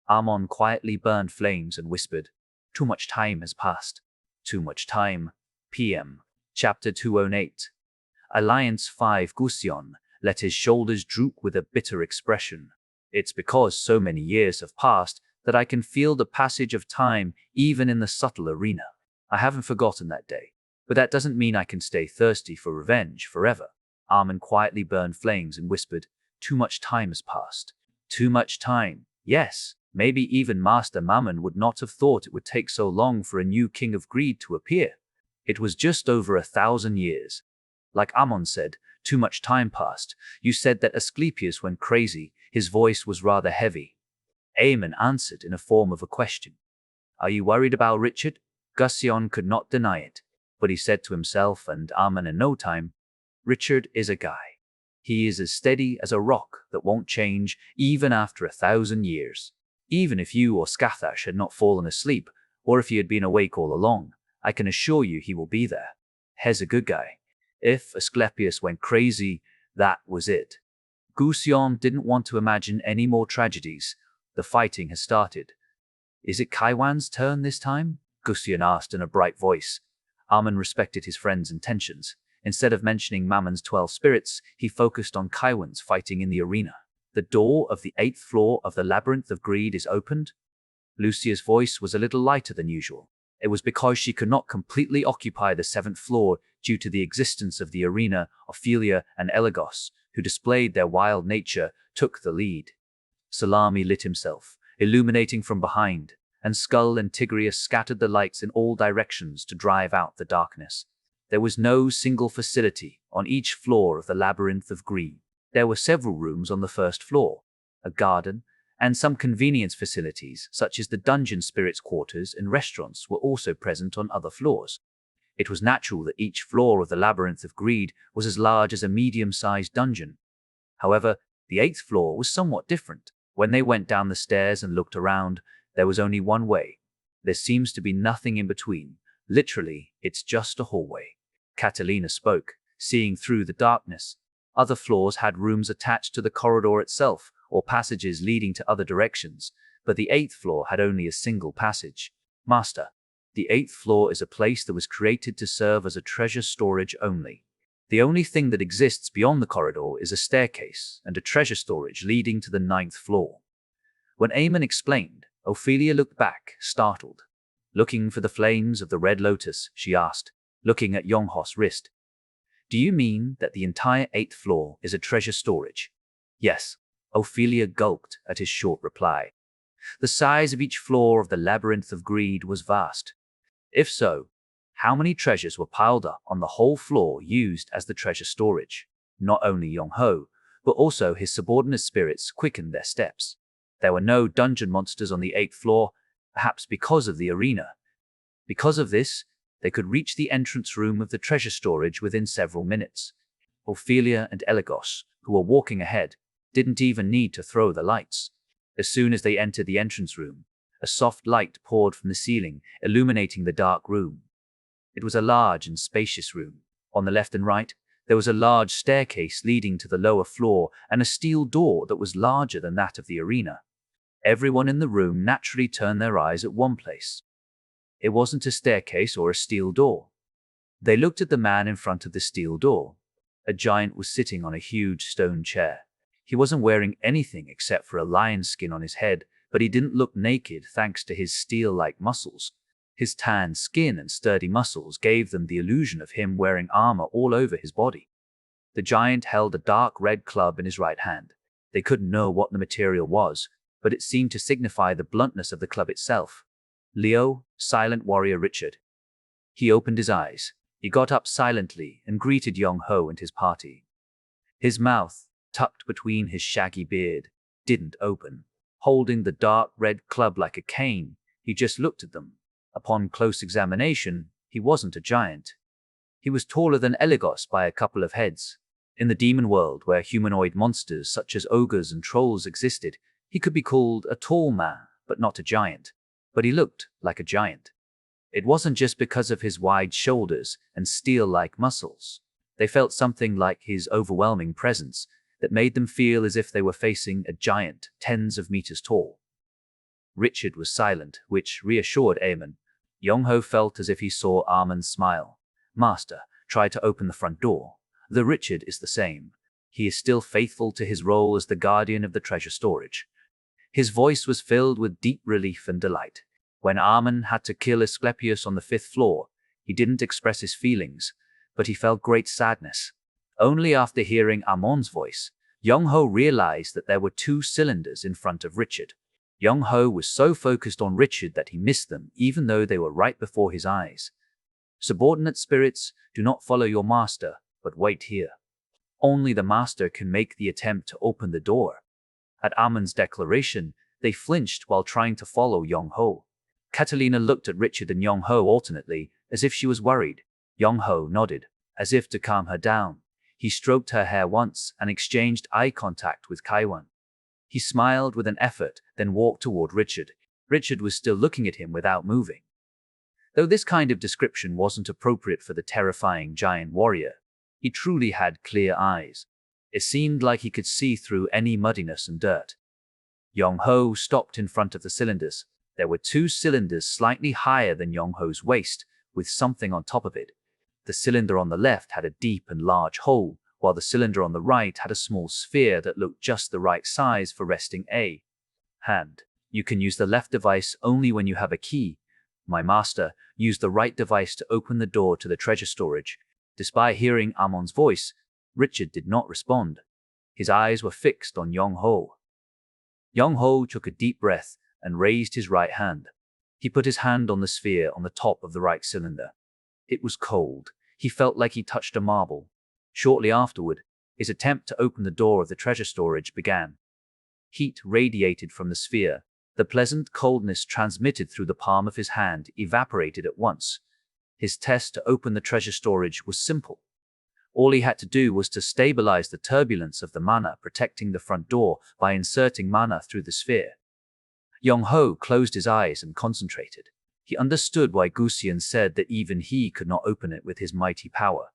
Amon quietly burned flames and whispered, "Too much time has passed. Too much time." PM. Chapter 208. Alliance 5. Gusion let his shoulders droop with a bitter expression. "It's because so many years have passed that I can feel the passage of time even in the subtle arena. I haven't forgotten that day, but that doesn't mean I can stay thirsty for revenge forever." Amon quietly burned flames and whispered, "Too much time has passed. Too much time. Yes, maybe even Master Mammon would not have thought it would take so long for a new king of greed to appear. It was just over 1,000 years. Like Amon said, too much time passed. You said that Asclepius went crazy." His voice was rather heavy. Amon answered in a form of a question. "Are you worried about Richard?" Gusion could not deny it, but he said to himself and Amon in no time, "Richard is a guy. He is as steady as a rock that won't change even after 1,000 years. Even if you or Scathash had not fallen asleep, or if he had been awake all along, I can assure you he will be there. He's a good guy. If Asclepius went crazy, that was it." Gusion didn't want to imagine any more tragedies. The fighting has started. Is it Kaiwan's turn this time? Gusion asked in a bright voice. Armin respected his friend's intentions. Instead of mentioning Mammon's 12 spirits, he focused on Kaiwan's fighting in the arena. The door of the 8th floor of the Labyrinth of Greed is opened. Lucia's voice was a little lighter than usual. It was because she could not completely occupy the 7th floor due to the existence of the arena. Ophelia and Elagos, who displayed their wild nature, took the lead. Salami lit himself, illuminating from behind, and Skull and Tigrius scattered the lights in all directions to drive out the darkness. There was no single facility on each floor of the Labyrinth of Greed. There were several rooms on the 1st floor, a garden, and some convenience facilities, such as the dungeon spirits' quarters and restaurants, were also present on other floors. It was natural that each floor of the Labyrinth of Greed was as large as a medium-sized dungeon. However, the 8th floor was somewhat different. When they went down the stairs and looked around, there was only one way. There seems to be nothing in between. Literally, it's just a hallway. Catalina spoke, seeing through the darkness. Other floors had rooms attached to the corridor itself, or passages leading to other directions, but the 8th floor had only a single passage. Master, the 8th floor is a place that was created to serve as a treasure storage only. The only thing that exists beyond the corridor is a staircase and a treasure storage leading to the 9th floor. When Eamon explained, Ophelia looked back, startled. Looking for the flames of the Red Lotus, she asked, looking at Yongho's wrist. Do you mean that the entire 8th floor is a treasure storage? Yes. Ophelia gulped at his short reply. The size of each floor of the Labyrinth of Greed was vast. If so, how many treasures were piled up on the whole floor used as the treasure storage? Not only Yongho, but also his subordinate spirits quickened their steps. There were no dungeon monsters on the 8th floor, perhaps because of the arena. Because of this, they could reach the entrance room of the treasure storage within several minutes. Ophelia and Elagos, who were walking ahead, didn't even need to throw the lights. As soon as they entered the entrance room, a soft light poured from the ceiling, illuminating the dark room. It was a large and spacious room. On the left and right, there was a large staircase leading to the lower floor and a steel door that was larger than that of the arena. Everyone in the room naturally turned their eyes at one place. It wasn't a staircase or a steel door. They looked at the man in front of the steel door. A giant was sitting on a huge stone chair. He wasn't wearing anything except for a lion's skin on his head, but he didn't look naked thanks to his steel-like muscles. His tan skin and sturdy muscles gave them the illusion of him wearing armor all over his body. The giant held a dark red club in his right hand. They couldn't know what the material was, but it seemed to signify the bluntness of the club itself. Leo, silent warrior Richard. He opened his eyes. He got up silently and greeted Yongho and his party. His mouth, tucked between his shaggy beard, didn't open. Holding the dark red club like a cane, he just looked at them. Upon close examination, he wasn't a giant. He was taller than Elagos by a couple of heads. In the demon world, where humanoid monsters such as ogres and trolls existed, he could be called a tall man, but not a giant. But he looked like a giant. It wasn't just because of his wide shoulders and steel-like muscles. They felt something like his overwhelming presence that made them feel as if they were facing a giant tens of meters tall. Richard was silent, which reassured Eamon. Yongho felt as if he saw Armin smile. Master, try to open the front door. The Richard is the same. He is still faithful to his role as the guardian of the treasure storage. His voice was filled with deep relief and delight. When Armin had to kill Asclepius on the 5th floor, he didn't express his feelings, but he felt great sadness. Only after hearing Amon's voice, Yongho realized that there were 2 cylinders in front of Richard. Yongho was so focused on Richard that he missed them, even though they were right before his eyes. Subordinate spirits, do not follow your master, but wait here. Only the master can make the attempt to open the door. At Amon's declaration, they flinched while trying to follow Yongho. Catalina looked at Richard and Yongho alternately, as if she was worried. Yongho nodded, as if to calm her down. He stroked her hair once and exchanged eye contact with Kaiwan. He smiled with an effort, then walked toward Richard. Richard was still looking at him without moving. Though this kind of description wasn't appropriate for the terrifying giant warrior, he truly had clear eyes. It seemed like he could see through any muddiness and dirt. Yongho stopped in front of the cylinders. There were two cylinders slightly higher than Yongho's waist, with something on top of it. The cylinder on the left had a deep and large hole, while the cylinder on the right had a small sphere that looked just the right size for resting a hand. You can use the left device only when you have a key. My master used the right device to open the door to the treasure storage. Despite hearing Amon's voice, Richard did not respond. His eyes were fixed on Yong-ho. Yong-ho took a deep breath and raised his right hand. He put his hand on the sphere on the top of the right cylinder. It was cold. He felt like he touched a marble. Shortly afterward, his attempt to open the door of the treasure storage began. Heat radiated from the sphere. The pleasant coldness transmitted through the palm of his hand evaporated at once. His test to open the treasure storage was simple. All he had to do was to stabilize the turbulence of the mana protecting the front door by inserting mana through the sphere. Yong-ho closed his eyes and concentrated. He understood why Gusion said that even he could not open it with his mighty power.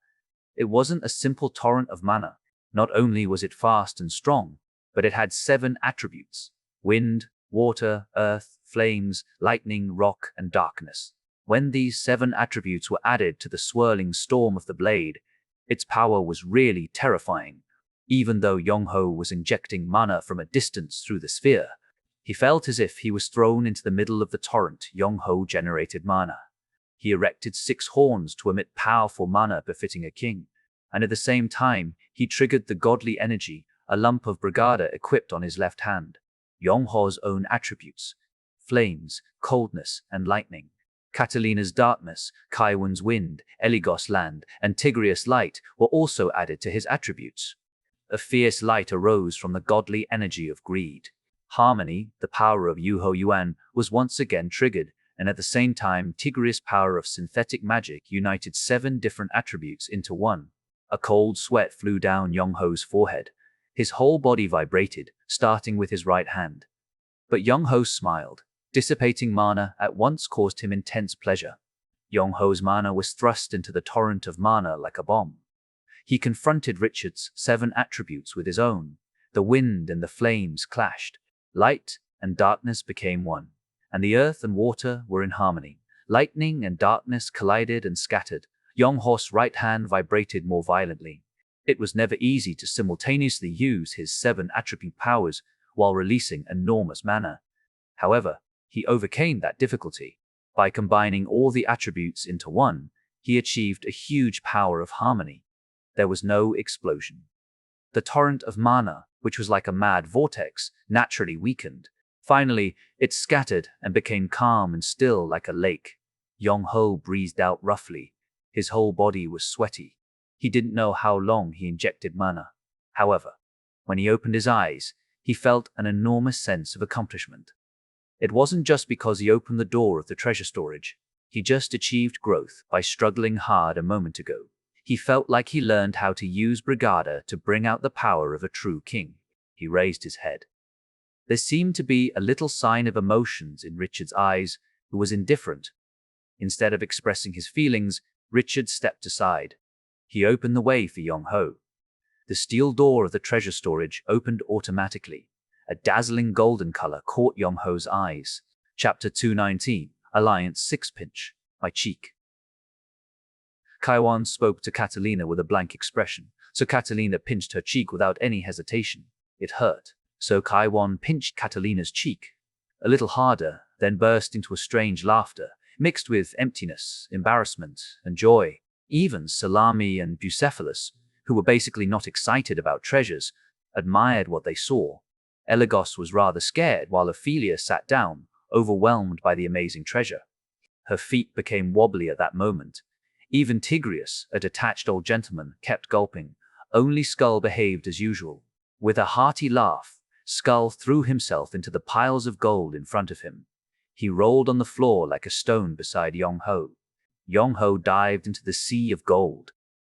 It wasn't a simple torrent of mana. Not only was it fast and strong, but it had 7 attributes: wind, water, earth, flames, lightning, rock, and darkness. When these 7 attributes were added to the swirling storm of the blade, its power was really terrifying. Even though Yong-ho was injecting mana from a distance through the sphere, he felt as if he was thrown into the middle of the torrent. Yong-ho generated mana. He erected 6 horns to emit powerful mana befitting a king, and at the same time, he triggered the godly energy, a lump of brigada equipped on his left hand. Yong-ho's own attributes: flames, coldness, and lightning. Catalina's darkness, Kaiwan's wind, Eligos land, and Tigrius light were also added to his attributes. A fierce light arose from the godly energy of greed. Harmony, the power of Yuho Yuan, was once again triggered, and at the same time Tigrius' power of synthetic magic united 7 different attributes into one. A cold sweat flew down Yong-ho's forehead. His whole body vibrated, starting with his right hand. But Yong-ho smiled. Dissipating mana at once caused him intense pleasure. Yong-ho's mana was thrust into the torrent of mana like a bomb. He confronted Richard's 7 attributes with his own. The wind and the flames clashed. Light and darkness became one, and the earth and water were in harmony. Lightning and darkness collided and scattered. Yong-ho's right hand vibrated more violently. It was never easy to simultaneously use his 7 attribute powers while releasing enormous mana. However, he overcame that difficulty. By combining all the attributes into one, he achieved a huge power of harmony. There was no explosion. The torrent of mana, which was like a mad vortex, naturally weakened. Finally, it scattered and became calm and still like a lake. Yong-ho breathed out roughly. His whole body was sweaty. He didn't know how long he injected mana. However, when he opened his eyes, he felt an enormous sense of accomplishment. It wasn't just because he opened the door of the treasure storage. He just achieved growth by struggling hard a moment ago. He felt like he learned how to use brigada to bring out the power of a true king. He raised his head. There seemed to be a little sign of emotions in Richard's eyes, who was indifferent. Instead of expressing his feelings, Richard stepped aside. He opened the way for Yong-ho. The steel door of the treasure storage opened automatically. A dazzling golden color caught Yong-ho's eyes. Chapter 219, Alliance 6 Pinch, My cheek. Kaiwan spoke to Catalina with a blank expression, so Catalina pinched her cheek without any hesitation. It hurt, so Kaiwan pinched Catalina's cheek. A little harder, then burst into a strange laughter, mixed with emptiness, embarrassment, and joy. Even Salami and Bucephalus, who were basically not excited about treasures, admired what they saw. Eligos was rather scared while Ophelia sat down, overwhelmed by the amazing treasure. Her feet became wobbly at that moment. Even Tigrius, a detached old gentleman, kept gulping. Only Skull behaved as usual. With a hearty laugh, Skull threw himself into the piles of gold in front of him. He rolled on the floor like a stone beside Yong-ho. Yong-ho dived into the sea of gold.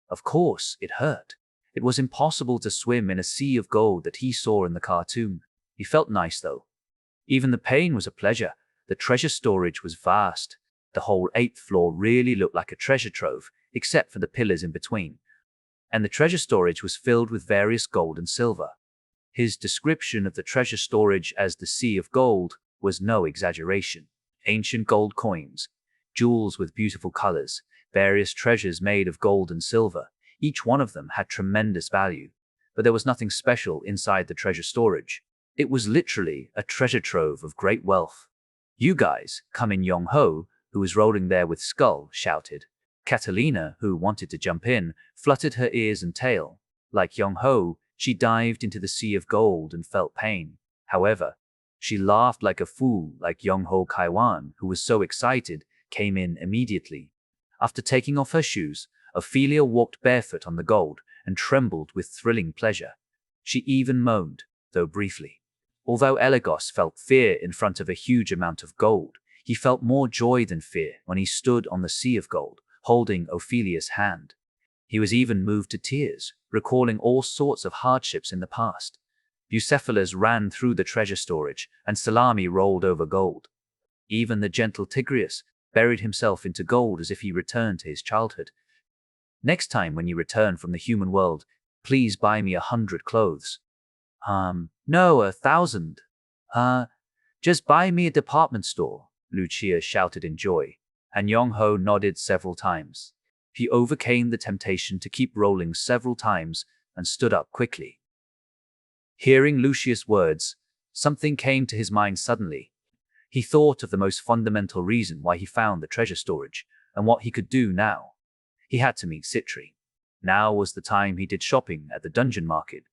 Of course, it hurt. It was impossible to swim in a sea of gold that he saw in the cartoon. He felt nice, though. Even the pain was a pleasure. The treasure storage was vast. The whole 8th floor really looked like a treasure trove, except for the pillars in between. And the treasure storage was filled with various gold and silver. His description of the treasure storage as the sea of gold was no exaggeration. ancient gold coins, jewels with beautiful colors, various treasures made of gold and silver. Each one of them had tremendous value, but there was nothing special inside the treasure storage. It was literally a treasure trove of great wealth. "You guys, come in," Yong-ho, who was rolling there with Skull, shouted. Catalina, who wanted to jump in, fluttered her ears and tail. Like Yong-ho, she dived into the sea of gold and felt pain. However, she laughed like a fool, like Yong-ho. Kaiwan, who was so excited, came in immediately. After taking off her shoes, Ophelia walked barefoot on the gold and trembled with thrilling pleasure. She even moaned, though briefly. Although Elagos felt fear in front of a huge amount of gold, he felt more joy than fear when he stood on the sea of gold, holding Ophelia's hand. He was even moved to tears, recalling all sorts of hardships in the past. Bucephalus ran through the treasure storage, and Salami rolled over gold. Even the gentle Tigrius buried himself into gold as if he returned to his childhood. "Next time when you return from the human world, please buy me 100 clothes." No, 1,000. Just buy me a department store," Lucia shouted in joy, and Yong-ho nodded several times. He overcame the temptation to keep rolling several times and stood up quickly. Hearing Lucia's words, something came to his mind suddenly. He thought of the most fundamental reason why he found the treasure storage and what he could do now. He had to meet Citri. Now was the time he did shopping at the dungeon market.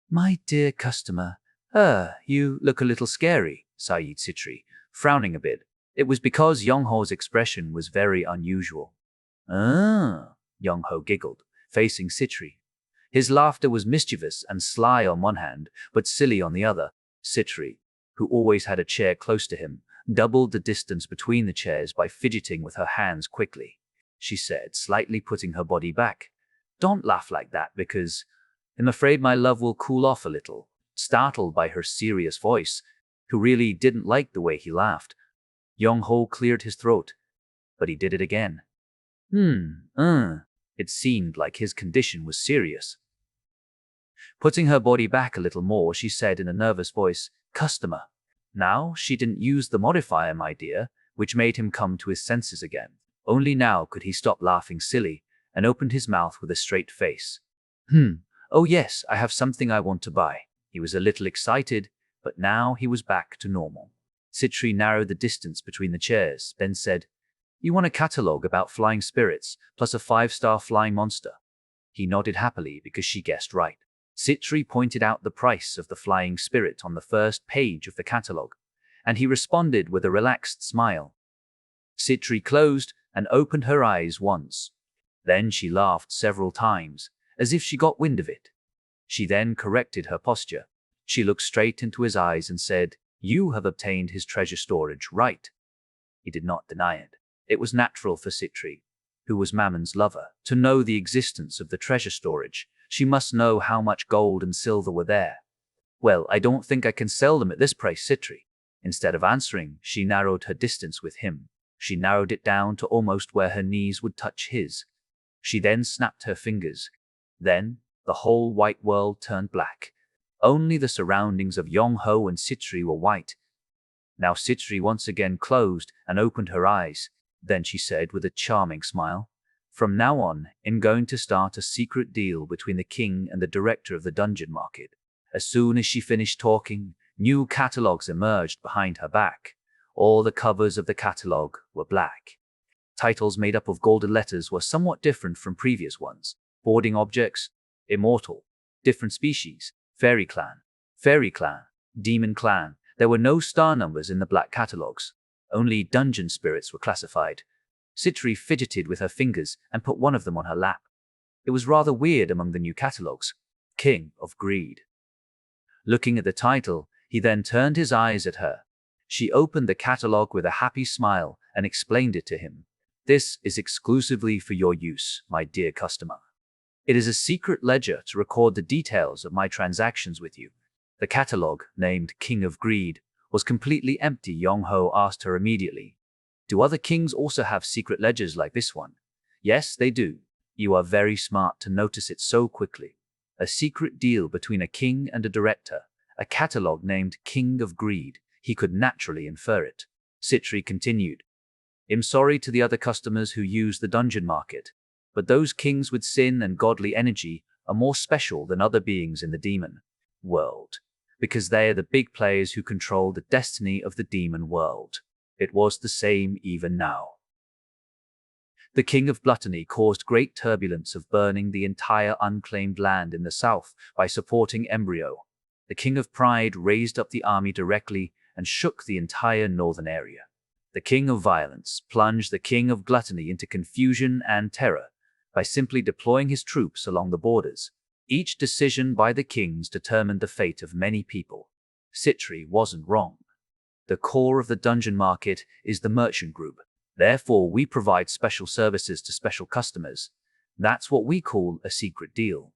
"My dear customer, you look a little scary," sighed Citri, frowning a bit. It was because Yong-ho's expression was very unusual. Yong-ho giggled, facing Citri. His laughter was mischievous and sly on one hand, but silly on the other. Citri, who always had a chair close to him, doubled the distance between the chairs by fidgeting with her hands quickly. She said, slightly putting her body back, "Don't laugh like that because I'm afraid my love will cool off a little." Startled by her serious voice, who really didn't like the way he laughed, Yong-ho cleared his throat, but he did it again. It seemed like his condition was serious. Putting her body back a little more, she said in a nervous voice, "Customer." Now she didn't use the modifier, my dear, which made him come to his senses again. Only now could he stop laughing silly and opened his mouth with a straight face. "Oh yes, I have something I want to buy." He was a little excited, but now he was back to normal. Citri narrowed the distance between the chairs, then said, "You want a catalogue about flying spirits, plus a 5-star flying monster?" He nodded happily because she guessed right. Citri pointed out the price of the flying spirit on the first page of the catalogue, and he responded with a relaxed smile. Citri closed and opened her eyes once. Then she laughed several times, as if she got wind of it. She then corrected her posture. She looked straight into his eyes and said, "You have obtained his treasure storage, right?" He did not deny it. It was natural for Citri, who was Mammon's lover, to know the existence of the treasure storage. She must know how much gold and silver were there. "Well, I don't think I can sell them at this price, Citri." Instead of answering, she narrowed her distance with him. She narrowed it down to almost where her knees would touch his. She then snapped her fingers. Then, the whole white world turned black. Only the surroundings of Yong-ho and Citri were white. Now Citri once again closed and opened her eyes. Then she said with a charming smile, "From now on, I'm going to start a secret deal between the king and the director of the dungeon market." As soon as she finished talking, new catalogues emerged behind her back. All the covers of the catalogue were black. Titles made up of golden letters were somewhat different from previous ones. Boarding objects, immortal, different species, fairy clan, demon clan. There were no star numbers in the black catalogues. Only dungeon spirits were classified. Citri fidgeted with her fingers and put one of them on her lap. It was rather weird among the new catalogues. King of Greed. Looking at the title, he then turned his eyes at her. She opened the catalogue with a happy smile and explained it to him. "This is exclusively for your use, my dear customer. It is a secret ledger to record the details of my transactions with you." The catalogue, named King of Greed, was completely empty. Yong-ho asked her immediately, "Do other kings also have secret ledgers like this one?" "Yes, they do. You are very smart to notice it so quickly. A secret deal between a king and a director, a catalogue named King of Greed. He could naturally infer it." Citri continued. I'm sorry to the other customers who use the dungeon market, but those kings with sin and godly energy are more special than other beings in the demon world, because they are the big players who control the destiny of the demon world. It was the same even now. The king of gluttony caused great turbulence of burning the entire unclaimed land in the south by supporting Embryo. The king of pride raised up the army directly and shook the entire northern area. The king of violence plunged the king of gluttony into confusion and terror by simply deploying his troops along the borders. Each decision by the kings determined the fate of many people. Citri wasn't wrong. The core of the dungeon market is the merchant group. Therefore, we provide special services to special customers. That's what we call a secret deal.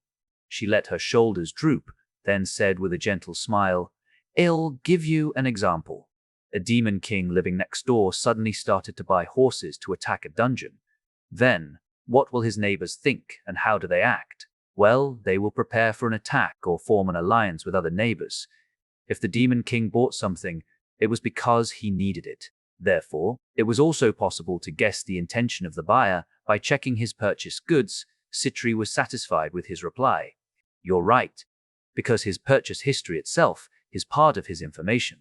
She let her shoulders droop, then said with a gentle smile, I'll give you an example. A demon king living next door suddenly started to buy horses to attack a dungeon. Then, what will his neighbors think and how do they act? Well, they will prepare for an attack or form an alliance with other neighbors. If the demon king bought something, it was because he needed it. Therefore, it was also possible to guess the intention of the buyer by checking his purchased goods. Citri was satisfied with his reply. You're right, because his purchase history itself is part of his information.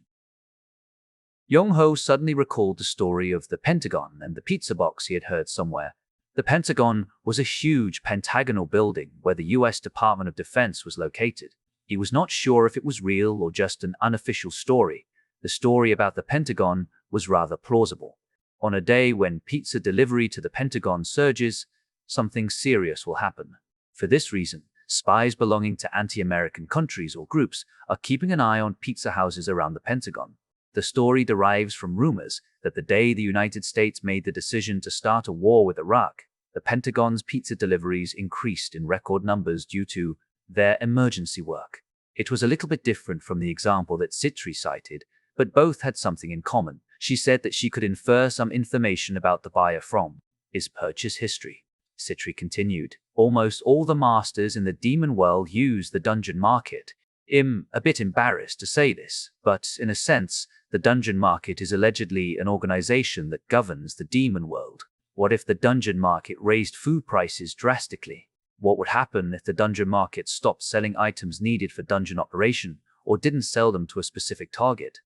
Yong-ho suddenly recalled the story of the Pentagon and the pizza box he had heard somewhere. The Pentagon was a huge pentagonal building where the US Department of Defense was located. He was not sure if it was real or just an unofficial story. The story about the Pentagon was rather plausible. On a day when pizza delivery to the Pentagon surges, something serious will happen. For this reason, spies belonging to anti-American countries or groups are keeping an eye on pizza houses around the Pentagon. The story derives from rumors that the day the United States made the decision to start a war with Iraq, the Pentagon's pizza deliveries increased in record numbers due to their emergency work. It was a little bit different from the example that Citri cited, but both had something in common. She said that she could infer some information about the buyer from his purchase history. Citri continued, almost all the masters in the demon world use the dungeon market. I'm a bit embarrassed to say this, but in a sense, the dungeon market is allegedly an organization that governs the demon world. What if the dungeon market raised food prices drastically? What would happen if the dungeon market stopped selling items needed for dungeon operation or didn't sell them to a specific target?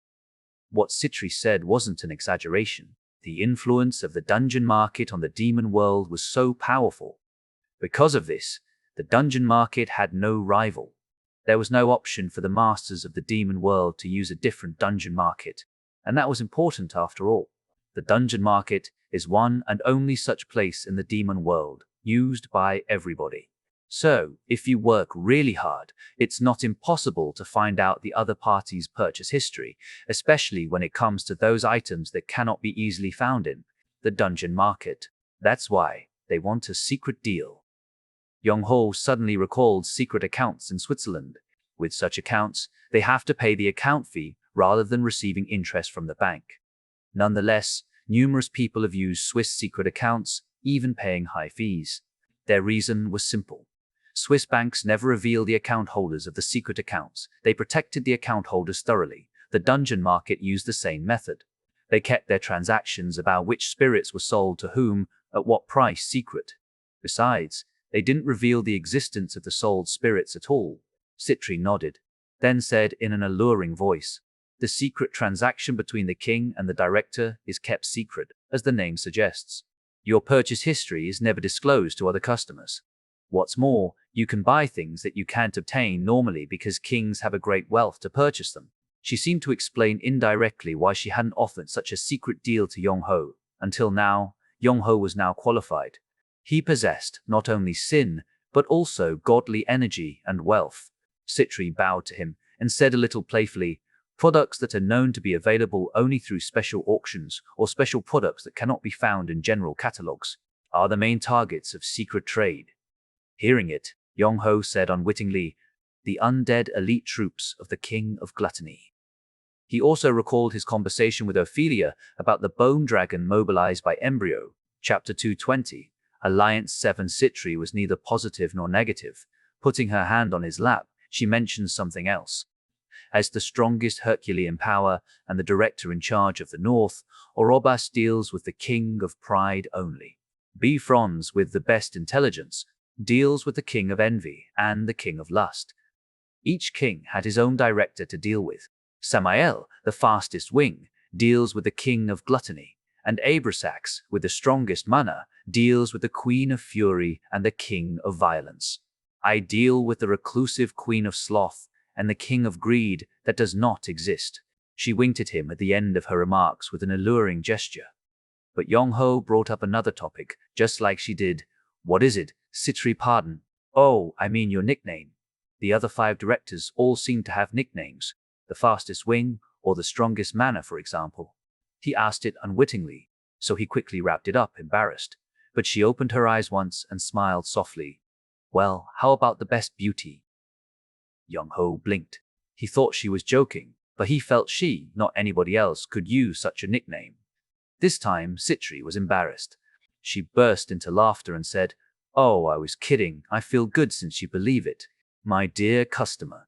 What Citri said wasn't an exaggeration. The influence of the dungeon market on the demon world was so powerful. Because of this, the dungeon market had no rival. There was no option for the masters of the demon world to use a different dungeon market, and that was important after all. The dungeon market is one and only such place in the demon world, used by everybody. So, if you work really hard, it's not impossible to find out the other party's purchase history, especially when it comes to those items that cannot be easily found in the dungeon market. That's why they want a secret deal. Yong-ho suddenly recalled secret accounts in Switzerland. With such accounts, they have to pay the account fee rather than receiving interest from the bank. Nonetheless, numerous people have used Swiss secret accounts, even paying high fees. Their reason was simple. Swiss banks never reveal the account holders of the secret accounts. They protected the account holders thoroughly. The dungeon market used the same method. They kept their transactions about which spirits were sold to whom, at what price secret. Besides, they didn't reveal the existence of the sold spirits at all. Citri nodded, then said in an alluring voice, the secret transaction between the king and the director is kept secret, as the name suggests. Your purchase history is never disclosed to other customers. What's more, you can buy things that you can't obtain normally because kings have a great wealth to purchase them. She seemed to explain indirectly why she hadn't offered such a secret deal to Yong-ho. Until now, Yong-ho was now qualified. He possessed not only sin, but also godly energy and wealth. Citri bowed to him and said a little playfully, products that are known to be available only through special auctions or special products that cannot be found in general catalogs are the main targets of secret trade. Hearing it, Yong-ho said unwittingly, the undead elite troops of the King of Gluttony. He also recalled his conversation with Ophelia about the bone dragon mobilized by Embryo, Chapter 220. Alliance 7. Citri was neither positive nor negative. Putting her hand on his lap, she mentioned something else. As the strongest Herculean power and the director in charge of the North, Orobas deals with the king of pride only. Bifrons, with the best intelligence, deals with the king of envy and the king of lust. Each king had his own director to deal with. Samael, the fastest wing, deals with the king of gluttony, and Abrasax, with the strongest mana, deals with the queen of fury and the king of violence. I deal with the reclusive queen of sloth and the king of greed that does not exist. She winked at him at the end of her remarks with an alluring gesture. But Yong-ho brought up another topic, just like she did. What is it? Sitri, pardon. Oh, I mean your nickname. The other 5 directors all seem to have nicknames. The fastest wing, or the strongest mana, for example. He asked it unwittingly, so he quickly wrapped it up, embarrassed. But she opened her eyes once and smiled softly. Well, how about the best beauty? Young-ho blinked. He thought she was joking, but he felt she, not anybody else, could use such a nickname. This time, Sitri was embarrassed. She burst into laughter and said, "Oh, I was kidding. I feel good since you believe it. My dear customer,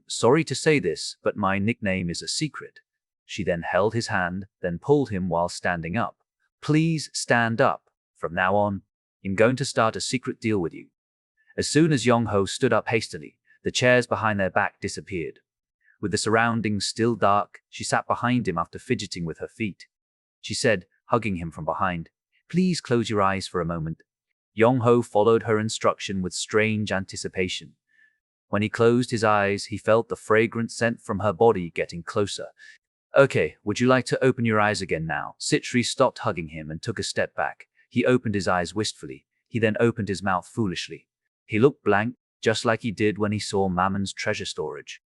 sorry to say this, but my nickname is a secret." She then held his hand, then pulled him while standing up. "Please stand up. From now on, I'm going to start a secret deal with you." As soon as Yong-ho stood up hastily, the chairs behind their back disappeared. With the surroundings still dark, she sat behind him after fidgeting with her feet. She said, hugging him from behind, "Please close your eyes for a moment." Yong-ho followed her instruction with strange anticipation. When he closed his eyes, he felt the fragrant scent from her body getting closer. "Okay, would you like to open your eyes again now?" Sitri stopped hugging him and took a step back. He opened his eyes wistfully. He then opened his mouth foolishly. He looked blank, just like he did when he saw Mammon's treasure storage.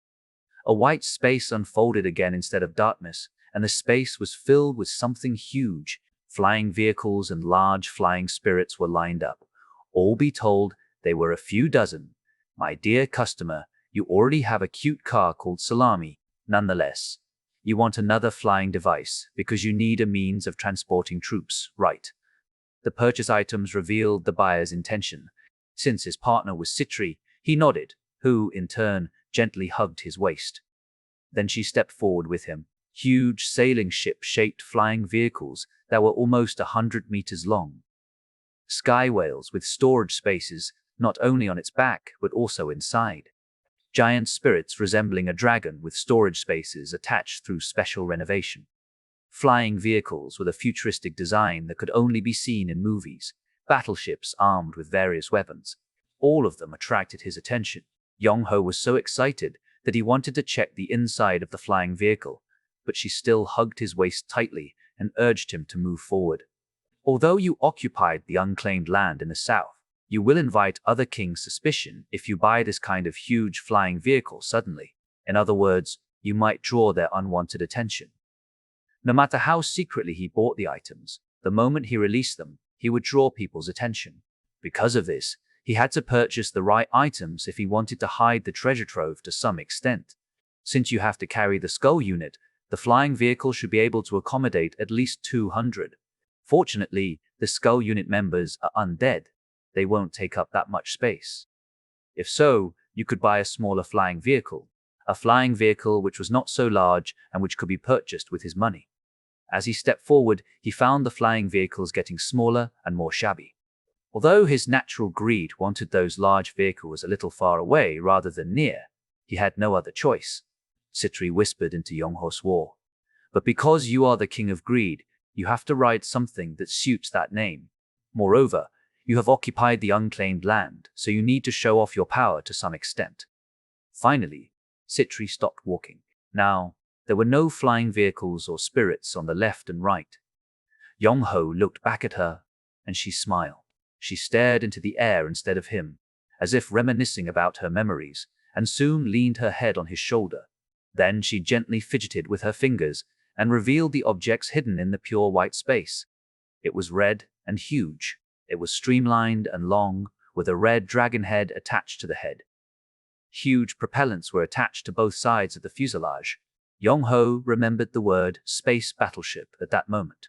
A white space unfolded again instead of darkness, and the space was filled with something huge. Flying vehicles and large flying spirits were lined up. All be told, they were a few dozen. My dear customer, you already have a cute car called Salami. Nonetheless, you want another flying device because you need a means of transporting troops, right? The purchase items revealed the buyer's intention. Since his partner was Sitri, he nodded, who, in turn, gently hugged his waist. Then she stepped forward with him. Huge sailing ship-shaped flying vehicles that were almost 100 meters long. Sky whales with storage spaces not only on its back but also inside. Giant spirits resembling a dragon with storage spaces attached through special renovation. Flying vehicles with a futuristic design that could only be seen in movies. Battleships armed with various weapons. All of them attracted his attention. Yong-ho was so excited that he wanted to check the inside of the flying vehicle, but she still hugged his waist tightly and urged him to move forward. Although you occupied the unclaimed land in the south, you will invite other kings' suspicion if you buy this kind of huge flying vehicle suddenly. In other words, you might draw their unwanted attention. No matter how secretly he bought the items, the moment he released them, he would draw people's attention. Because of this, he had to purchase the right items if he wanted to hide the treasure trove to some extent. Since you have to carry the skull unit, the flying vehicle should be able to accommodate at least 200. Fortunately, the skull unit members are undead. They won't take up that much space. If so, you could buy a smaller flying vehicle. A flying vehicle which was not so large and which could be purchased with his money. As he stepped forward, he found the flying vehicles getting smaller and more shabby. Although his natural greed wanted those large vehicles a little far away rather than near, he had no other choice. Sitri whispered into Yong-ho's ear. "But because you are the king of greed, you have to ride something that suits that name. Moreover, you have occupied the unclaimed land, so you need to show off your power to some extent." Finally, Sitri stopped walking. Now, there were no flying vehicles or spirits on the left and right. Yong-ho looked back at her, and she smiled. She stared into the air instead of him, as if reminiscing about her memories, and soon leaned her head on his shoulder. Then she gently fidgeted with her fingers and revealed the objects hidden in the pure white space. It was red and huge. It was streamlined and long, with a red dragon head attached to the head. Huge propellants were attached to both sides of the fuselage. Yong-ho remembered the word space battleship at that moment.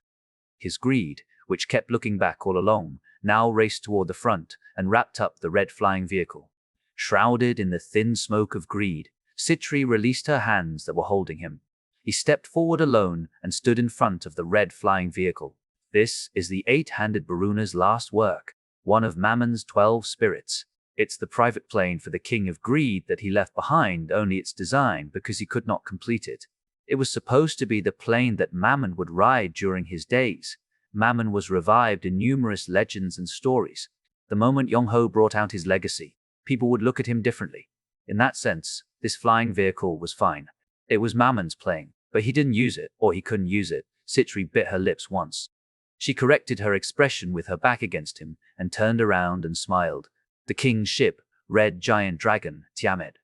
His greed, which kept looking back all along, now raced toward the front and wrapped up the red flying vehicle. Shrouded in the thin smoke of greed, Citri released her hands that were holding him. He stepped forward alone and stood in front of the red flying vehicle. This is the eight-handed Baruna's last work, one of Mammon's 12 spirits. It's the private plane for the King of Greed that he left behind, only its design because he could not complete it. It was supposed to be the plane that Mammon would ride during his days. Mammon was revived in numerous legends and stories. The moment Yong-ho brought out his legacy, people would look at him differently. In that sense, this flying vehicle was fine. It was Mammon's plane, but he didn't use it, or he couldn't use it. Citri bit her lips once. She corrected her expression with her back against him and turned around and smiled. The king's ship, Red Giant Dragon, Tiamat.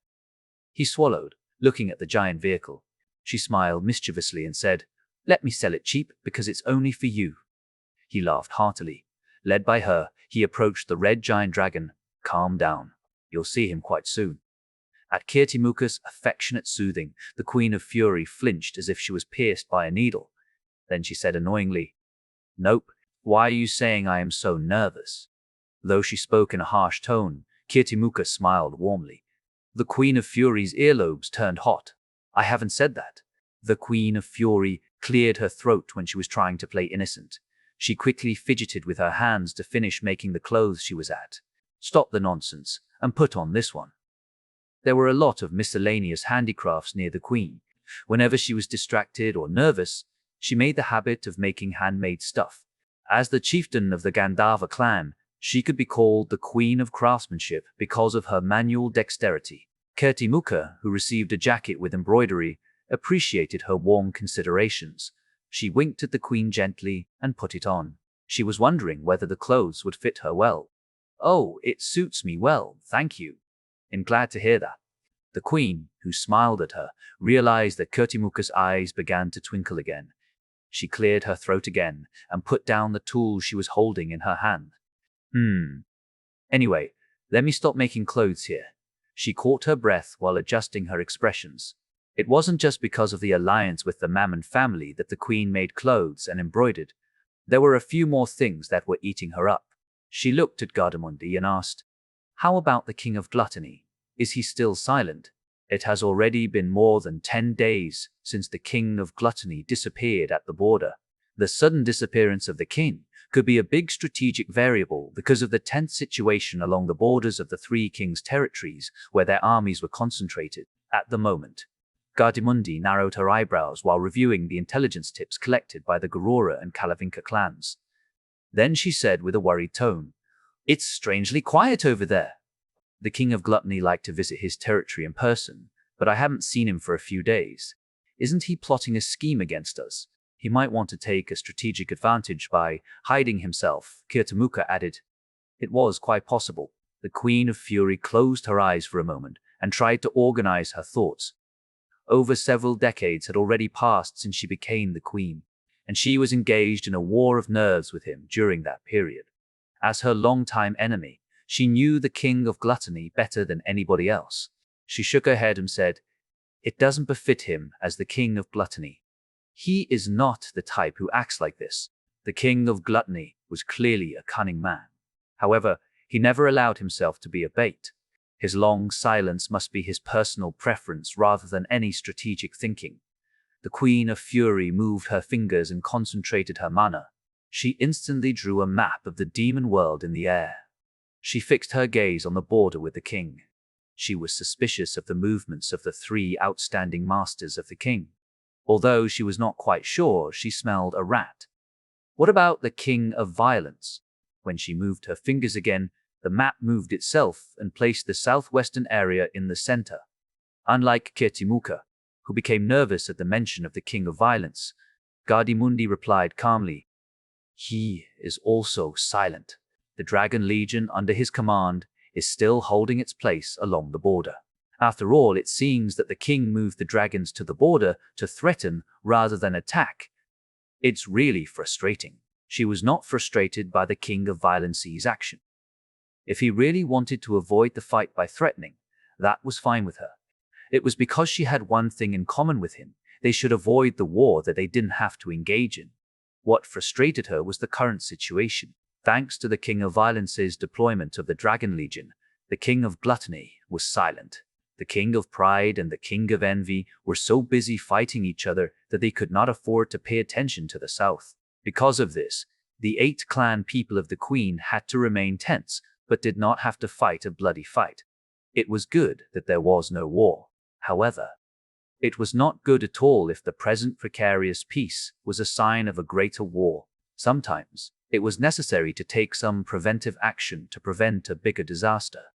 He swallowed, looking at the giant vehicle. She smiled mischievously and said, "Let me sell it cheap because it's only for you." He laughed heartily. Led by her, he approached the Red Giant Dragon. "Calm down. You'll see him quite soon." At Kirtimuka's affectionate soothing, the Queen of Fury flinched as if she was pierced by a needle. Then she said annoyingly, "Nope. Why are you saying I am so nervous?" Though she spoke in a harsh tone, Kirtimuka smiled warmly. The Queen of Fury's earlobes turned hot. "I haven't said that." The Queen of Fury cleared her throat when she was trying to play innocent. She quickly fidgeted with her hands to finish making the clothes she was at. "Stop the nonsense and put on this one." There were a lot of miscellaneous handicrafts near the Queen. Whenever she was distracted or nervous, she made the habit of making handmade stuff. As the chieftain of the Gandharva clan, she could be called the Queen of Craftsmanship because of her manual dexterity. Kirtimuka, who received a jacket with embroidery, appreciated her warm considerations. She winked at the Queen gently and put it on. She was wondering whether the clothes would fit her well. "Oh, it suits me well, thank you. I'm glad to hear that." The Queen, who smiled at her, realized that Kirtimuka's eyes began to twinkle again. She cleared her throat again and put down the tool she was holding in her hand. Anyway, let me stop making clothes here." She caught her breath while adjusting her expressions. It wasn't just because of the alliance with the Mammon family that the Queen made clothes and embroidered. There were a few more things that were eating her up. She looked at Gardamundi and asked, "How about the King of Gluttony? Is he still silent?" It has already been more than 10 days since the King of Gluttony disappeared at the border. The sudden disappearance of the king could be a big strategic variable because of the tense situation along the borders of the three kings' territories where their armies were concentrated at the moment. Gardamundi narrowed her eyebrows while reviewing the intelligence tips collected by the Garura and Kalavinka clans. Then she said with a worried tone, "It's strangely quiet over there." The King of Gluttony liked to visit his territory in person, but I haven't seen him for a few days. Isn't he plotting a scheme against us? He might want to take a strategic advantage by hiding himself, Kirtimuka added. It was quite possible. The Queen of Fury closed her eyes for a moment and tried to organize her thoughts. Over several decades had already passed since she became the queen, and she was engaged in a war of nerves with him during that period. As her longtime enemy, she knew the King of Gluttony better than anybody else. She shook her head and said, "It doesn't befit him as the King of Gluttony. He is not the type who acts like this." The King of Gluttony was clearly a cunning man. However, he never allowed himself to be a bait. His long silence must be his personal preference rather than any strategic thinking. The Queen of Fury moved her fingers and concentrated her mana. She instantly drew a map of the demon world in the air. She fixed her gaze on the border with the king. She was suspicious of the movements of the three outstanding masters of the king. Although she was not quite sure, she smelled a rat. What about the King of Violence? When she moved her fingers again, the map moved itself and placed the southwestern area in the center. Unlike Kirtimuka, who became nervous at the mention of the King of Violence, Gardamundi replied calmly, "He is also silent. The Dragon Legion under his command is still holding its place along the border. After all, it seems that the king moved the dragons to the border to threaten rather than attack. It's really frustrating." She was not frustrated by the King of Violence's action. If he really wanted to avoid the fight by threatening, that was fine with her. It was because she had one thing in common with him. They should avoid the war that they didn't have to engage in. What frustrated her was the current situation. Thanks to the King of Violence's deployment of the Dragon Legion, the King of Gluttony was silent. The king of pride and the king of envy were so busy fighting each other that they could not afford to pay attention to the south. Because of this, the 8 clan people of the queen had to remain tense, but did not have to fight a bloody fight. It was good that there was no war. However, it was not good at all if the present precarious peace was a sign of a greater war. Sometimes, it was necessary to take some preventive action to prevent a bigger disaster.